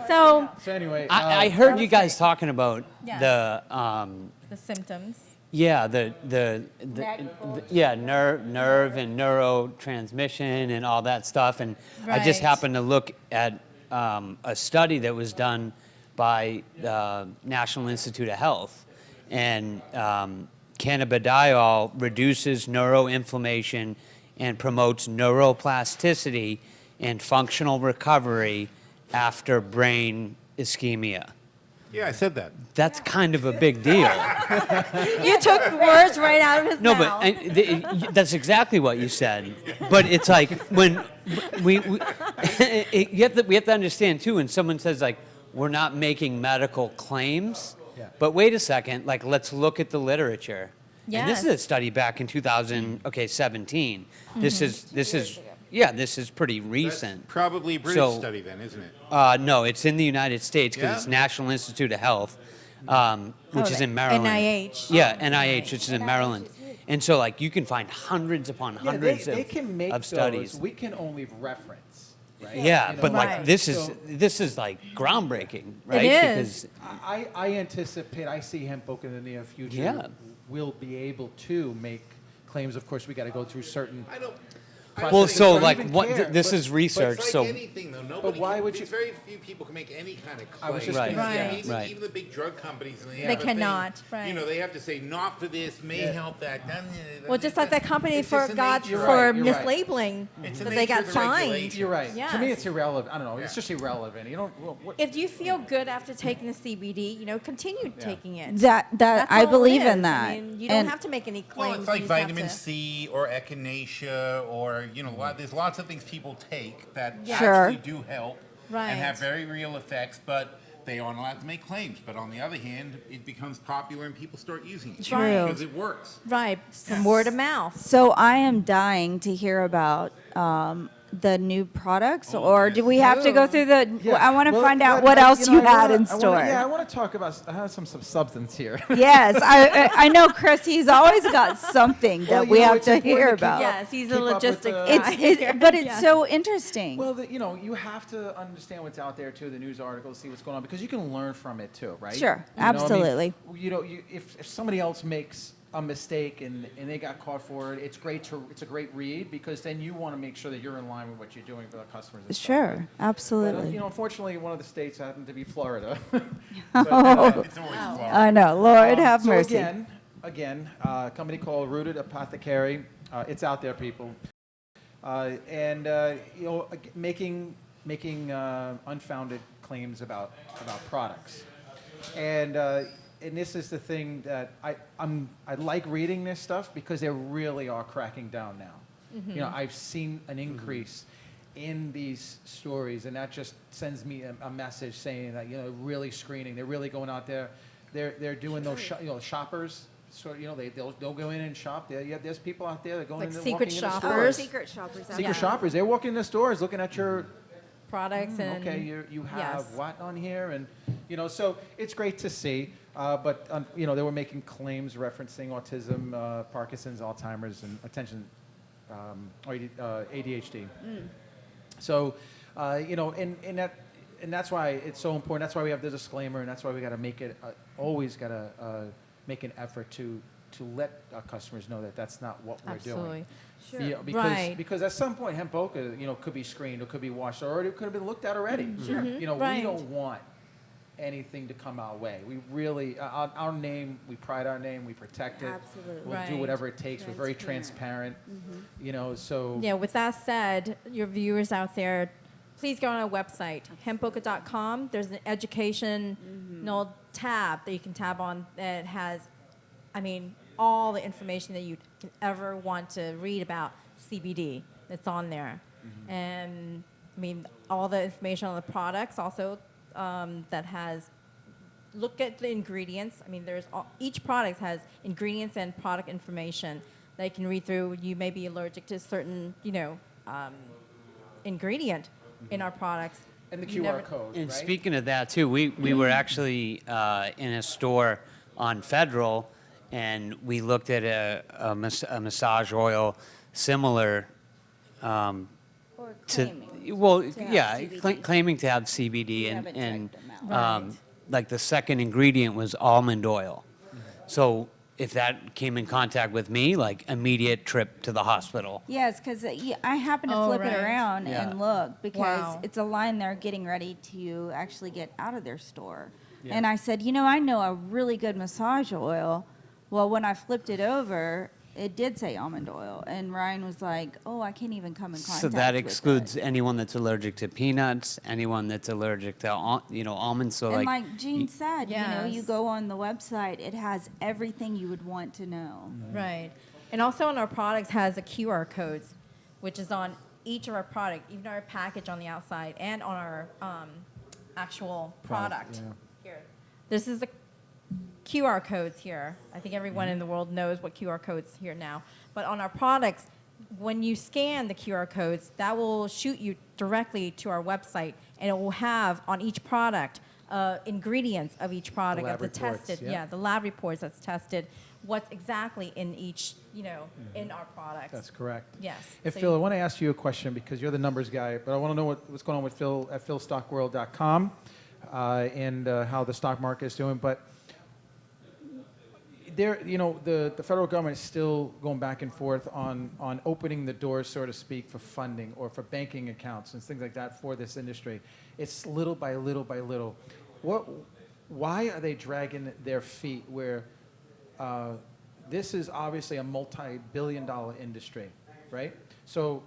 So, so anyway, I heard you guys talking about Yes. the symptoms. yeah, the nerve and neurotransmission and all that stuff. And I just Right. happened to look at a study that was done by the National Institute of Health, and cannabidiol reduces neuroinflammation and promotes neuroplasticity and functional recovery after brain ischemia. Yeah, I said that. That's kind of a big deal. You took words right out of his No, mouth. but that's exactly what you said. But it's like when we you have to understand too. When someone says like we're not making medical claims, Yeah. but wait a second, like let's look at the literature. And this is Yes. a study back in 2017. This is pretty recent. Probably a British So- study then, isn't it? No, it's in the United States because Yeah? it's National Institute of Health, which is in Maryland. NIH. Yeah, NIH, which is in Maryland. And so, like, you can find hundreds upon yeah, hundreds they can make of studies. those. We can only reference. right? Yeah, You know, but like Right. this is So- like groundbreaking, right? is. I anticipate, I see Hemp Boca in the near future Yeah. will be able to make claims. Of course, we got to go through certain. I don't. Well, processes, so but like even what care, this but- is research. It's So like anything, though. Nobody. why can, would you- there's very few people can make any kind of claim. I was just Right. gonna Right. say, Even, Right. even the big drug companies, and they, They have a thing, cannot, right. You know, they have to say not for this, may Yeah. help that. Well, just like that company It's just for the got nature of for it. You're right. mislabeling It's the that they nature got of the fined. regulation. You're right. To me, Yes. it's irrelevant. I don't know. It's Yeah. just irrelevant. You don't. What, If you feel good after taking the CBD, continue taking it. That That's I all it believe in is. that. I mean, you don't And- have to make any claims. Well, it's like you just have vitamin to- C or echinacea or, there's lots of things people take that Yeah. Sure. actually do help Right. and have very real effects, but they aren't allowed to make claims. But on the other hand, it becomes popular and people start using it. True. Because it works. Right, from word of mouth. So I am dying to hear about the new products, or do we have to go through the? Yeah. I want to Well, find out but, what else you I had wanna- in I wanna- store. Yeah, I want to talk about. I have some substance here. Yes, I know Chris. He's always got something that Well, we have it's to important hear keep about. Yes, he's a keep up with logistics the- guy. But it's Yeah. so interesting. Well, you have to understand what's out there too, the news articles, see what's going on, because you can learn from it too, right? Sure, You know, I mean, absolutely. If somebody else makes a mistake and they got caught for it, it's a great read, because then you want to make sure that you're in line with what you're doing for the customers. And stuff. Sure, But, absolutely. unfortunately, one of the states happened to be Florida. It's always Florida. I know. Lord have so mercy. Again, a company called Rooted Apothecary. It's out there, people. Making unfounded claims about products. And this is the thing that I like reading this stuff, because they really are cracking down now. I've seen an increase in these stories, and that just sends me a message saying that really screening. They're really going out there. They're doing those shoppers. So they'll go in and shop. There's people out there that go Like in and secret walking in the shoppers. stores. Secret shoppers. Secret Yeah. shoppers. They're walking in the stores looking at your Products and okay, you have yes. what on here, and so it's great to see. But they were making claims referencing autism, Parkinson's, Alzheimer's, and attention, or ADHD. So, and that's why it's so important. That's why we have the disclaimer, and that's why we got to make it always got to make an effort to let our customers know that that's not what we're Absolutely. doing. Sure. Because Right. because at some point Hemp Boca, could be screened or could be washed, or it could have been looked at already. Sure. We Right. don't want anything to come our way. We really our name, we pride our name, we protect it. Absolutely. We'll do Right. whatever it takes. We're very transparent. So Yeah, with that said, your viewers out there, please go on our website, hempboca.com. There's an education tab that you can tab on that has, all the information that you can ever want to read about CBD. It's on there. And, all the information on the products also that has, look at the ingredients. Each product has ingredients and product information that you can read through. You may be allergic to a certain, ingredient in our products. and the You QR never- code. And right? speaking of that too, we were actually in a store on Federal, and we looked at a massage oil similar Or to claiming. well, to have yeah, CBD. claiming to have CBD, We and haven't and checked them out. Right. like the second ingredient was almond oil. So if that came in contact with me, like immediate trip to the hospital. Yes, because I happened to Oh, flip right. it around Yeah. and look, because Wow. it's a line they're getting ready to actually get out of their store. Yeah. And I said, I know a really good massage oil. Well, when I flipped it over, it did say almond oil. And Ryan was like, oh, I can't even come in contact So that with excludes it. anyone that's allergic to peanuts, anyone that's allergic to almonds. So And like like Jean said, you Yes. go on the website, it has everything you would want to know. Right. And also on our products has a QR codes, which is on each of our product, even our package on the outside and on our actual product. yeah. Here. This is the QR codes here. I think everyone in the world knows what QR codes here now. But on our products, when you scan the QR codes, that will shoot you directly to our website, and it will have on each product ingredients of each product, lab of the reports, tested, yeah. the lab reports that's tested, what's exactly in each, in our products. That's correct. Yes. And So Phil, you- I want to ask you a question because you're the numbers guy, but I want to know what's going on with Phil at philstockworld.com and how the stock market is doing. But there, the federal government is still going back and forth on opening the doors, so to speak, for funding or for banking accounts and things like that for this industry. It's little by little by little. Why are they dragging their feet where this is obviously a multi-billion-dollar industry, right? So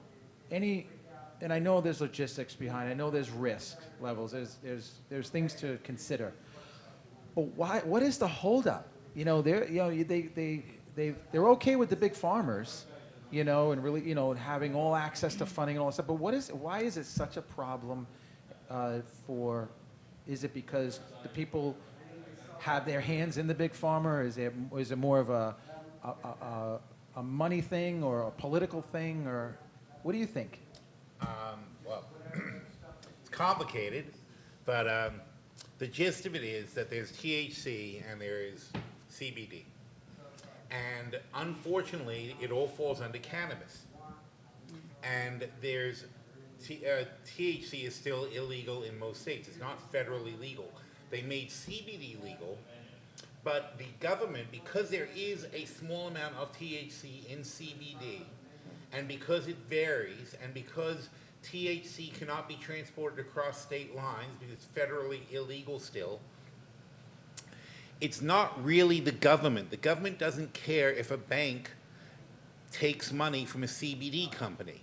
and I know there's logistics behind it. I know there's risk levels. There's things to consider. But why? What is the holdup? They're okay with the big farmers, and really, having all access to funding and all that stuff. But why is it such a problem is it because the people have their hands in the big farmer? Is it more of a money thing or a political thing, or what do you think? Well, it's complicated, but the gist of it is that there's THC and there is CBD. And unfortunately, it all falls under cannabis. And there's THC is still illegal in most states. It's not federally legal. They made CBD legal, but the government, because there is a small amount of THC in CBD, and because it varies, and because THC cannot be transported across state lines because it's federally illegal still, it's not really the government. The government doesn't care if a bank takes money from a CBD company.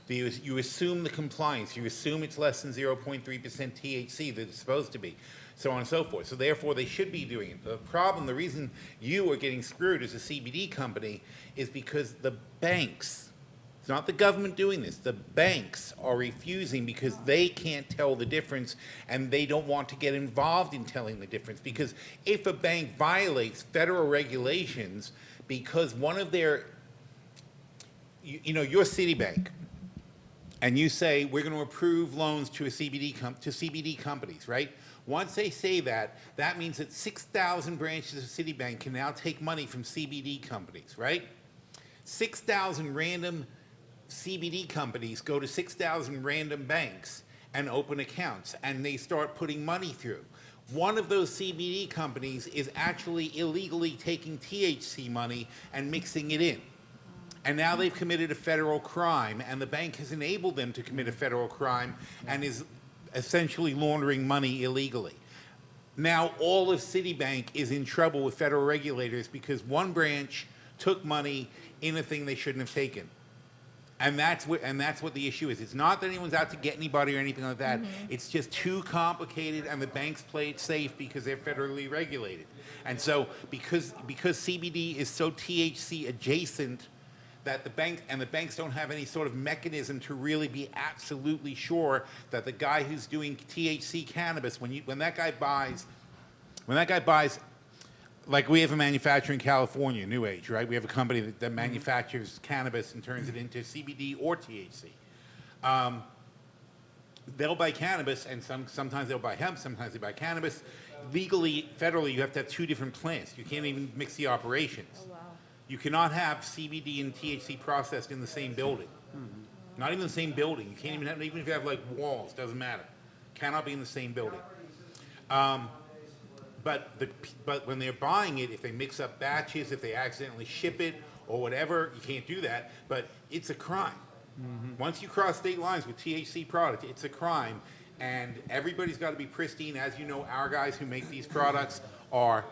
You assume the compliance. You assume it's less than 0.3% THC that it's supposed to be, so on and so forth. So therefore, they should be doing it. The reason you are getting screwed as a CBD company is because the banks, it's not the government doing this, the banks are refusing because they can't tell the difference and they don't want to get involved in telling the difference. Because if a bank violates federal regulations because one of their, your Citibank, and you say we're going to approve loans to CBD companies, right? Once they say that, that means that 6,000 branches of Citibank can now take money from CBD companies, right? 6,000 random CBD companies go to 6,000 random banks and open accounts, and they start putting money through. One of those CBD companies is actually illegally taking THC money and mixing it in. And now they've committed a federal crime, and the bank has enabled them to commit a federal crime and is essentially laundering money illegally. Now all of Citibank is in trouble with federal regulators because one branch took money in a thing they shouldn't have taken. And that's what the issue is. It's not that anyone's out to get anybody or anything like that. It's just too complicated, and the banks play it safe because they're federally regulated. And so because CBD is so THC adjacent, that the banks don't have any sort of mechanism to really be absolutely sure that the guy who's doing THC cannabis, when that guy buys, like we have a manufacturer in California, New Age, right? We have a company that manufactures cannabis and turns it into CBD or THC. They'll buy cannabis, and sometimes they'll buy hemp, sometimes they buy cannabis. Legally, federally, you have to have two different plants. You can't even mix the operations. Oh, wow. You cannot have CBD and THC processed in the same building. Not even the same building. You can't even have, even if you have like walls, doesn't matter. Cannot be in the same building. But when they're buying it, if they mix up batches, if they accidentally ship it or whatever, you can't do that. But it's a crime. Once you cross state lines with THC product, it's a crime, and everybody's got to be pristine. As you know, our guys who make these products are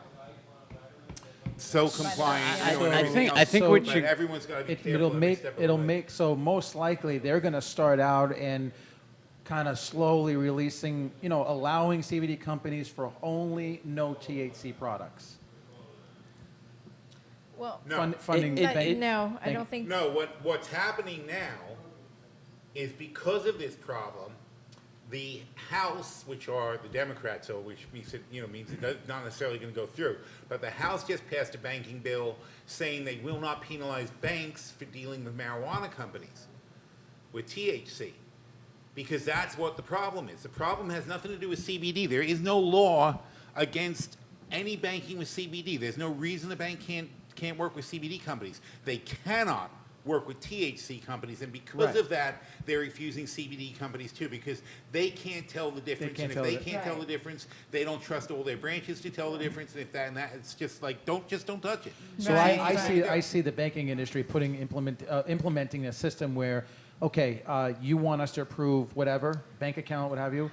so compliant. I think what you everyone's got to be careful. It'll make so most likely they're going to start out and kind of slowly releasing, allowing CBD companies for only no THC products. Well, No. Funding. no, I don't think. No, what's happening now is because of this problem, the House, which are the Democrats, so which means it's not necessarily going to go through, but the House just passed a banking bill saying they will not penalize banks for dealing with marijuana companies with THC. because that's what the problem is. The problem has nothing to do with CBD. There is no law against any banking with CBD. There's no reason the bank can't work with CBD companies. They cannot work with THC companies, and because Right. of that, they're refusing CBD companies too, because they can't tell the difference. can't And if tell they the- can't tell the difference, they don't trust all their branches to tell the difference. And if that and that, it's just like don't touch it. So Right, I see the banking industry implementing a system where, okay, you want us to approve whatever bank account, what have you.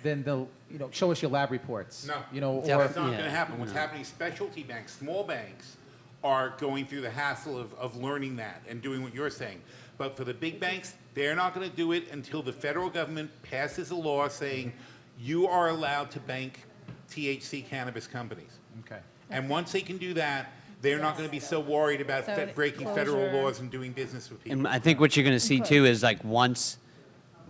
Then they'll show us your lab reports. No, or that's not Yeah, going to happen. What's happening is specialty banks, small banks, are going through the hassle of learning that and doing what you're saying. But for the big banks, they're not going to do it until the federal government passes a law saying you are allowed to bank THC cannabis companies. Okay. And once they can do that, they're not going to be so worried about So breaking federal closure. laws and doing business with people. And I think what you're going to see too is like once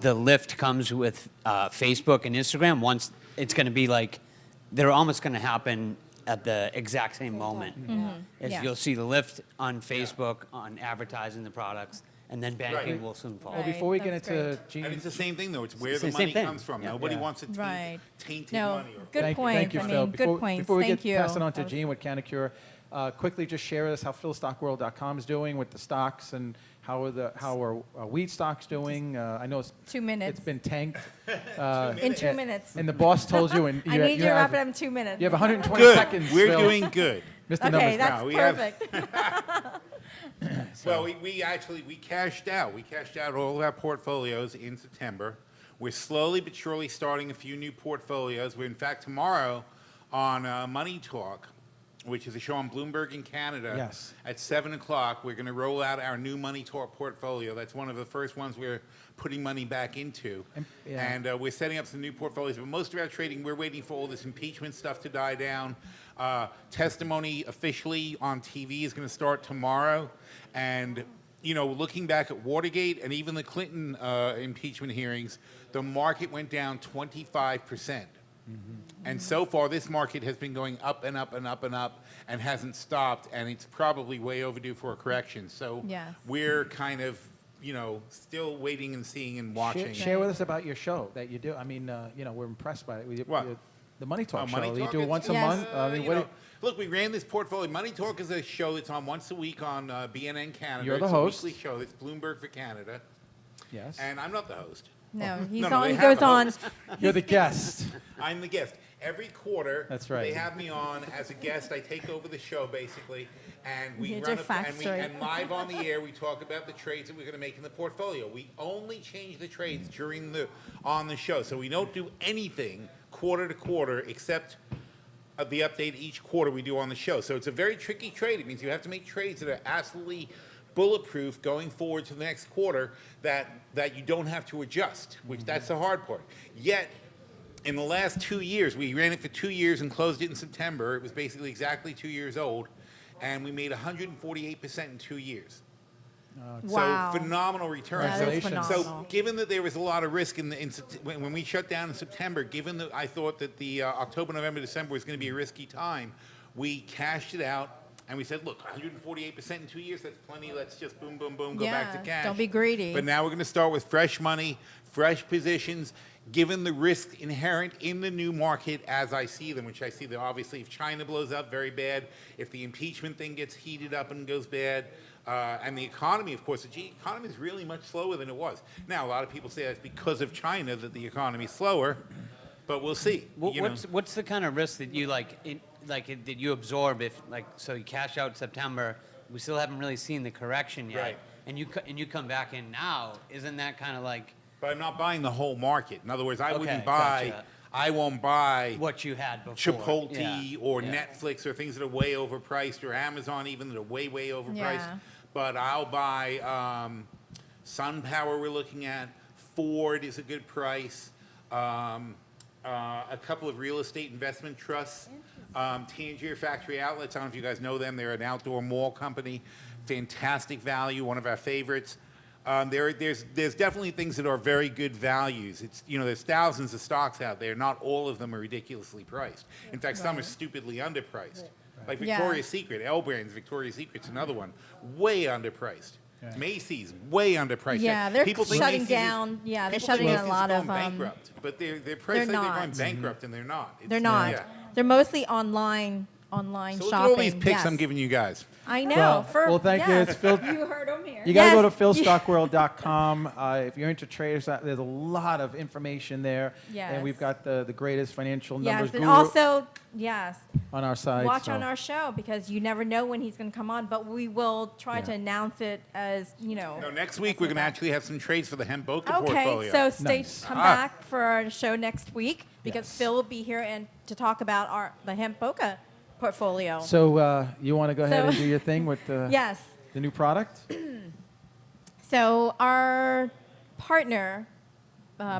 the lift comes with Facebook and Instagram, once it's going to be like they're almost going to happen at the exact same moment. Is Yeah. You'll see the lift on Facebook on advertising the products, and then banking Right. will soon follow. Well, Right, before we get that's into great. Gene, And it's the same thing, though. It's where It's the the same money thing. comes from. Yeah. Nobody Yeah. wants to Right. tainted No, money. good thank point. you, I Phil. mean, good Before, points. before we Thank get you. pass it on to That was- Gene with Canacure, quickly just share with us how philstockworld.com is doing with the stocks and how are weed stocks doing. I know 2 minutes. it's been tanked. In 2 minutes. And the boss told you, and I you, need you you to have, wrap it up in 2 minutes. you have 120 Good. seconds. We're Phil. doing good. Mr. Okay, Numbers that's now. We have- perfect. Well, we actually cashed out. We cashed out all of our portfolios in September. We're slowly but surely starting a few new portfolios. We're in fact tomorrow on Money Talk, which is a show on Bloomberg in Canada. Yes. At 7 o'clock, we're going to roll out our new Money Talk portfolio. That's one of the first ones we're putting money back into. yeah. And we're setting up some new portfolios. But most of our trading, we're waiting for all this impeachment stuff to die down. Testimony officially on TV is going to start tomorrow. And, looking back at Watergate and even the Clinton impeachment hearings, the market went down 25%. And so far, this market has been going up and up and up and up and hasn't stopped, and it's probably way overdue for a correction. So Yes. we're kind of, still waiting and seeing and watching. Share with us about your show that you do. I mean, we're impressed by it. What? The Money Talk show. Money You Talk, do it it's- once a Yes. month. I mean, what? Look, we ran this portfolio. Money Talk is a show that's on once a week on BNN Canada. You're the It's host. a weekly show. It's Bloomberg for Canada. Yes. And I'm not the host. No, he's No, no, on. they He have goes a on. host. You're the guest. I'm the guest. Every quarter, That's right. they have me on as a guest. I take over the show, basically, and we Get run your facts straight. and live on the air, we talk about the trades that we're going to make in the portfolio. We only change the trades on the show, so we don't do anything quarter to quarter except the update each quarter we do on the show. So it's a very tricky trade. It means you have to make trades that are absolutely bulletproof going forward to the next quarter that you don't have to adjust, which that's the hard part. Yet, in the last 2 years, we ran it for 2 years and closed it in September. It was basically exactly 2 years old, and we made 148% in 2 years. Wow. So phenomenal returns. That is Congratulations. phenomenal. So given that there was a lot of risk when we shut down in September, given that I thought that the October, November, December was going to be a risky time, we cashed it out. And we said, look, 148% in 2 years, that's plenty. Let's just boom, boom, boom, go back to Yeah, cash. don't be greedy. But now we're going to start with fresh money, fresh positions, given the risk inherent in the new market as I see them, which I see that obviously if China blows up very bad, if the impeachment thing gets heated up and goes bad, and the economy, of course, the economy is really much slower than it was. Now, a lot of people say that's because of China that the economy is slower, but we'll see. you know. What's the kind of risk that you that you absorb if so you cash out September, we still haven't really seen the correction yet, Right. and you come back in now, isn't that kind of like But I'm not buying the whole market. In other words, I Okay, wouldn't buy, gotcha. I won't buy what you had before? Chipotle Yeah, or yeah. Netflix or things that are way overpriced, or Amazon even that are way, way overpriced. Yeah. But I'll buy SunPower we're looking at. Ford is a good price. A couple of real estate investment trusts. Tangier Factory Outlets, I don't know if you guys know them. They're an outdoor mall company. Fantastic value, one of our favorites. There's definitely things that are very good values. It's there's thousands of stocks out there. Not all of them are ridiculously priced. In fact, some are stupidly underpriced. Like Yeah. Victoria's Secret, L Brands, Victoria's Secret's another one, way underpriced. Macy's way underpriced. Yeah, they're People think shutting Macy's is- down. Yeah, they're people think shutting down Macy's a lot is of. going bankrupt, but they're priced like they're going not. bankrupt, and they're not. They're It's- not. Yeah. They're mostly online So shopping. look at all these picks yes. I'm giving you guys. I know. Well, thank you. yes. It's Phil. You heard them here. You got to go Yes. to philstockworld.com. If you're into traders, there's a lot of information there. Yes. And we've got the greatest financial Yes, numbers and guru also, yes, on our side. watch so. on our show because you never know when he's going to come on, but we will try Yeah. to announce it as, No, next week we're going to actually have some trades for the Hemp Boca Okay, portfolio. so stay, Nice. come back for our show next week because Yes. Phil will be here and to talk about the Hemp Boca portfolio. So you want to go ahead So- and do your thing with the, Yes. the new product? So our partner,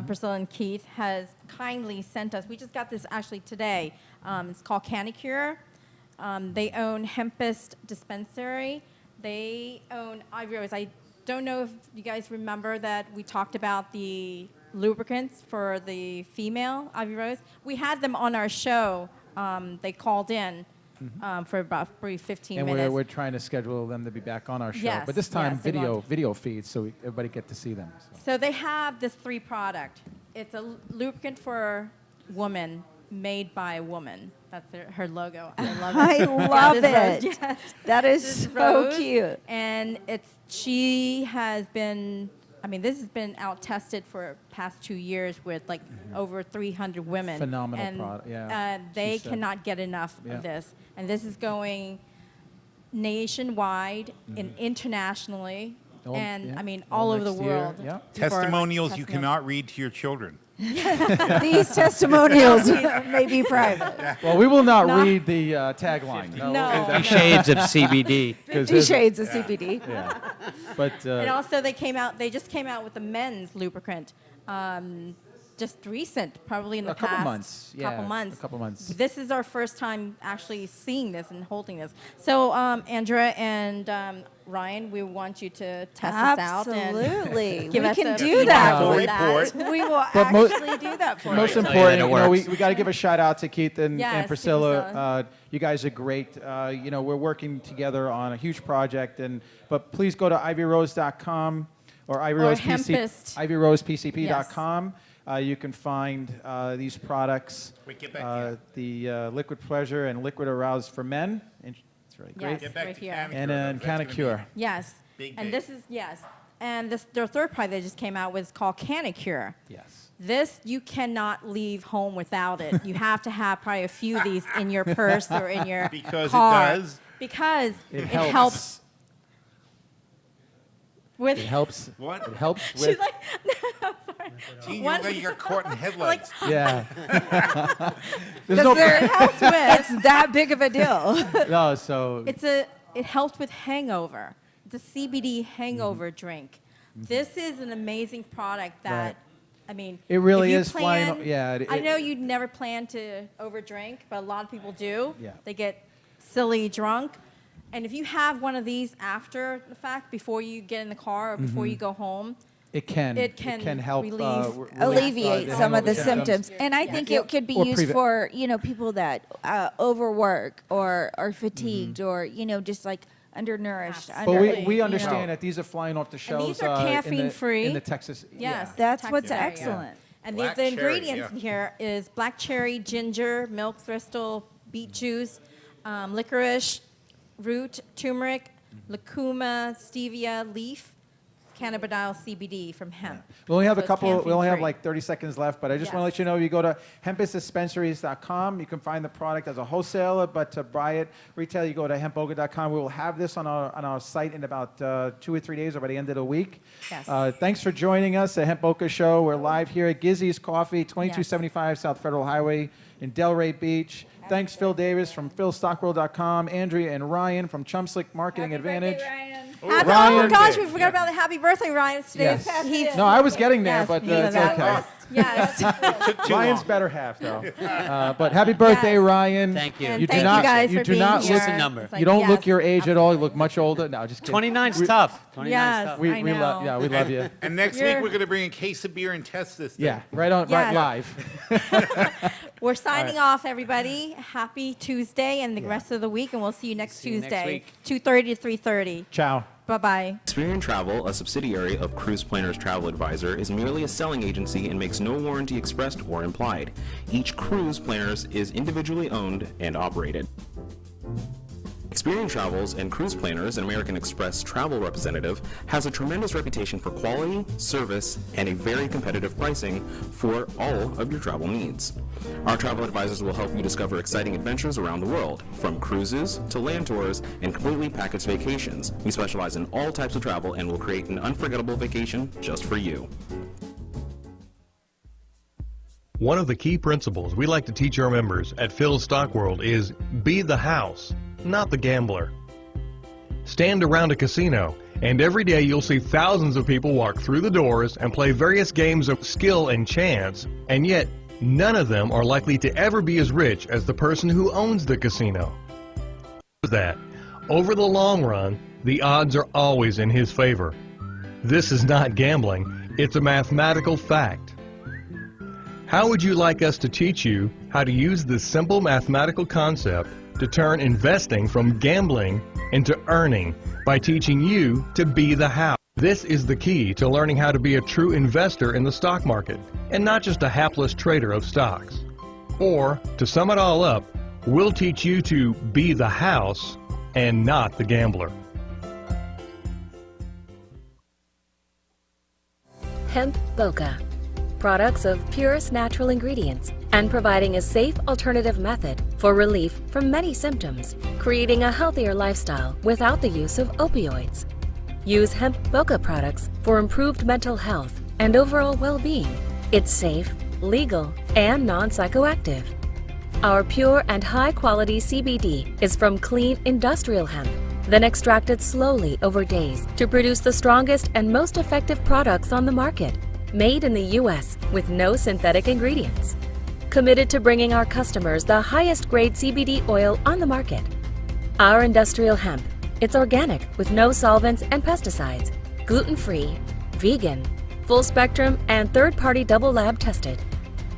Priscilla and Keith, has kindly sent us. We just got this actually today. It's called Canicure. They own Hempist Dispensary. They own Ivory Rose. I don't know if you guys remember that we talked about the lubricants for the female Ivory Rose. We had them on our show. They called in for about 15 And minutes. we're trying to schedule them to be back on our show. Yes, But this time yes, they want- video feeds so everybody get to see them. So. So they have this 3 product. It's a lubricant for woman made by a woman. That's her logo. I love it. I love this it. Rose, yes. That This is is so Rose, cute. And she has been, this has been out tested for past 2 years with like over 300 women. Phenomenal and, product, yeah. They She said. cannot get enough Yeah. of this. And this is going nationwide and internationally. All- And yeah, all all over the next year, world. yeah. People are, like, Testimonials you testimonials. cannot read to your children. These testimonials may be private. Well, we will not No. read the tagline. No. 50 Shades of CBD. 50 Shades of CBD. Yeah. But And also, they just came out with the men's lubricant, just recent, probably in the A couple past months, yeah, couple months. a couple months. This is our first time actually seeing this and holding this. So, Andrea and Ryan, we want you to test this out and Absolutely. give We us can a do feedback that. Full on that. report. We will But mo- actually do that for most you. Tell you that important, it you know, works. we got to give a shout out to Keith and Yes, Priscilla. Priscilla. You guys are great. We're working together on a huge project, but please go to ivyrose.com or Hempist. ivyrosepcp.com. You can find these products, Wait, get back here. the Liquid Pleasure and Liquid Arouse for Men. It's really great. Yes. Get back Right to here. Canicure. And then That's gonna be- Canicure. Yes. Big And day. this is, yes. And their third product that just came out was called Canicure. Yes. This, you cannot leave home without it. You have to have probably a few of these in your purse or in your Because it car. does? Because It helps. helps. With It helps. What? It helps with. She's like, Gee, you One- look like you got caught in headlights. Yeah. There's no. it helps with. It's that big of a deal. No, so. It helps with hangover. It's a CBD hangover drink. This is an amazing product that, Right. I mean, It really if you is flying. plan- Yeah. I know you'd never plan to overdrink, but a lot of people do. Yeah. They get silly drunk. And if you have one of these after the fact, before you get in the car or before you go home, It can. It can help relieve- Alleviate some of the hangover symptoms. And I think it could be Or used prevent- for, people that overwork or are fatigued or, just like undernourished. Absolutely. But Under- we you understand know. that these are flying off the shelves. these are caffeine-free. in the Texas. yes. Yeah. That's Texas what's area. excellent. And Black the cherry, ingredients yeah. here is black cherry, ginger, milk thistle, beet juice, licorice, root, turmeric, lucuma, stevia, leaf, cannabidiol CBD from hemp. We only have So a it's couple. We only have caffeine-free. like 30 seconds left, but I just want to Yes. let you know. You go to hempistdispensaries.com. You can find the product as a wholesaler, but to buy it retail, you go to hempboga.com. We will have this on our site in about 2 or 3 days, or by the end of the week. Yes. Thanks for joining us at Hemp Boca Show. We're live here at Gizzy's Coffee, 2275 South Federal Highway in Delray Beach. Thanks, Phil Davis from philstockwell.com, Andrea and Ryan from Chumslick Marketing Advantage. Happy, Ryan. oh gosh, we forgot about the happy birthday, Ryan. Today's Yes. he's- No, I was getting there, yes, but he's it's the okay. best. Yes. Took too Ryan's long. better half, though. But happy birthday, Yes. Ryan. Thank you. And You do thank not. you guys you for do being not here. look. What's the number? It's like, You don't yes, look your age at all. You look much older. No, just kidding. 29's We- tough. 29's Yes. tough. We I love. know. Yeah, we love you. And next You're- week we're going to bring a case of beer and test this thing. Yeah, right on, Yes. right live. We're signing off, everybody. Happy Tuesday and the Yeah. rest of the week, and we'll see you next See you next Tuesday, week. 2:30 to 3:30. Ciao. Bye-bye. Experian Travel, a subsidiary of Cruise Planners Travel Advisor, is merely a selling agency and makes no warranty expressed or implied. Each Cruise Planners is individually owned and operated. Experian Travels and Cruise Planners, an American Express travel representative, has a tremendous reputation for quality, service, and a very competitive pricing for all of your travel needs. Our travel advisors will help you discover exciting adventures around the world, from cruises to land tours and completely packaged vacations. We specialize in all types of travel and will create an unforgettable vacation just for you. One of the key principles we like to teach our members at Phil's Stock World is be the house, not the gambler. Stand around a casino, and every day you'll see thousands of people walk through the doors and play various games of skill and chance, and yet none of them are likely to ever be as rich as the person who owns the casino. That, over the long run, the odds are always in his favor. This is not gambling, it's a mathematical fact. How would you like us to teach you how to use this simple mathematical concept to turn investing from gambling into earning by teaching you to be the house? This is the key to learning how to be a true investor in the stock market and not just a hapless trader of stocks. Or, to sum it all up, we'll teach you to be the house and not the gambler. Hemp Boca. Products of purest natural ingredients and providing a safe alternative method for relief from many symptoms, creating a healthier lifestyle without the use of opioids. Use Hemp Boca products for improved mental health and overall well-being. It's safe, legal, and non-psychoactive. Our pure and high-quality CBD is from clean industrial hemp, then extracted slowly over days to produce the strongest and most effective products on the market. Made in the U.S. with no synthetic ingredients. Committed to bringing our customers the highest grade CBD oil on the market. Our industrial hemp, it's organic with no solvents and pesticides, gluten-free, vegan, full spectrum, and third-party double lab tested.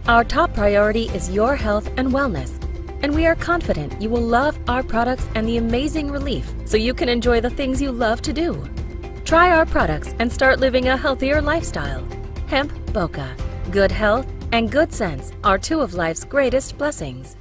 Our top priority is your health and wellness, and we are confident you will love our products and the amazing relief so you can enjoy the things you love to do. Try our products and start living a healthier lifestyle. Hemp Boca. Good health and good sense are two of life's greatest blessings.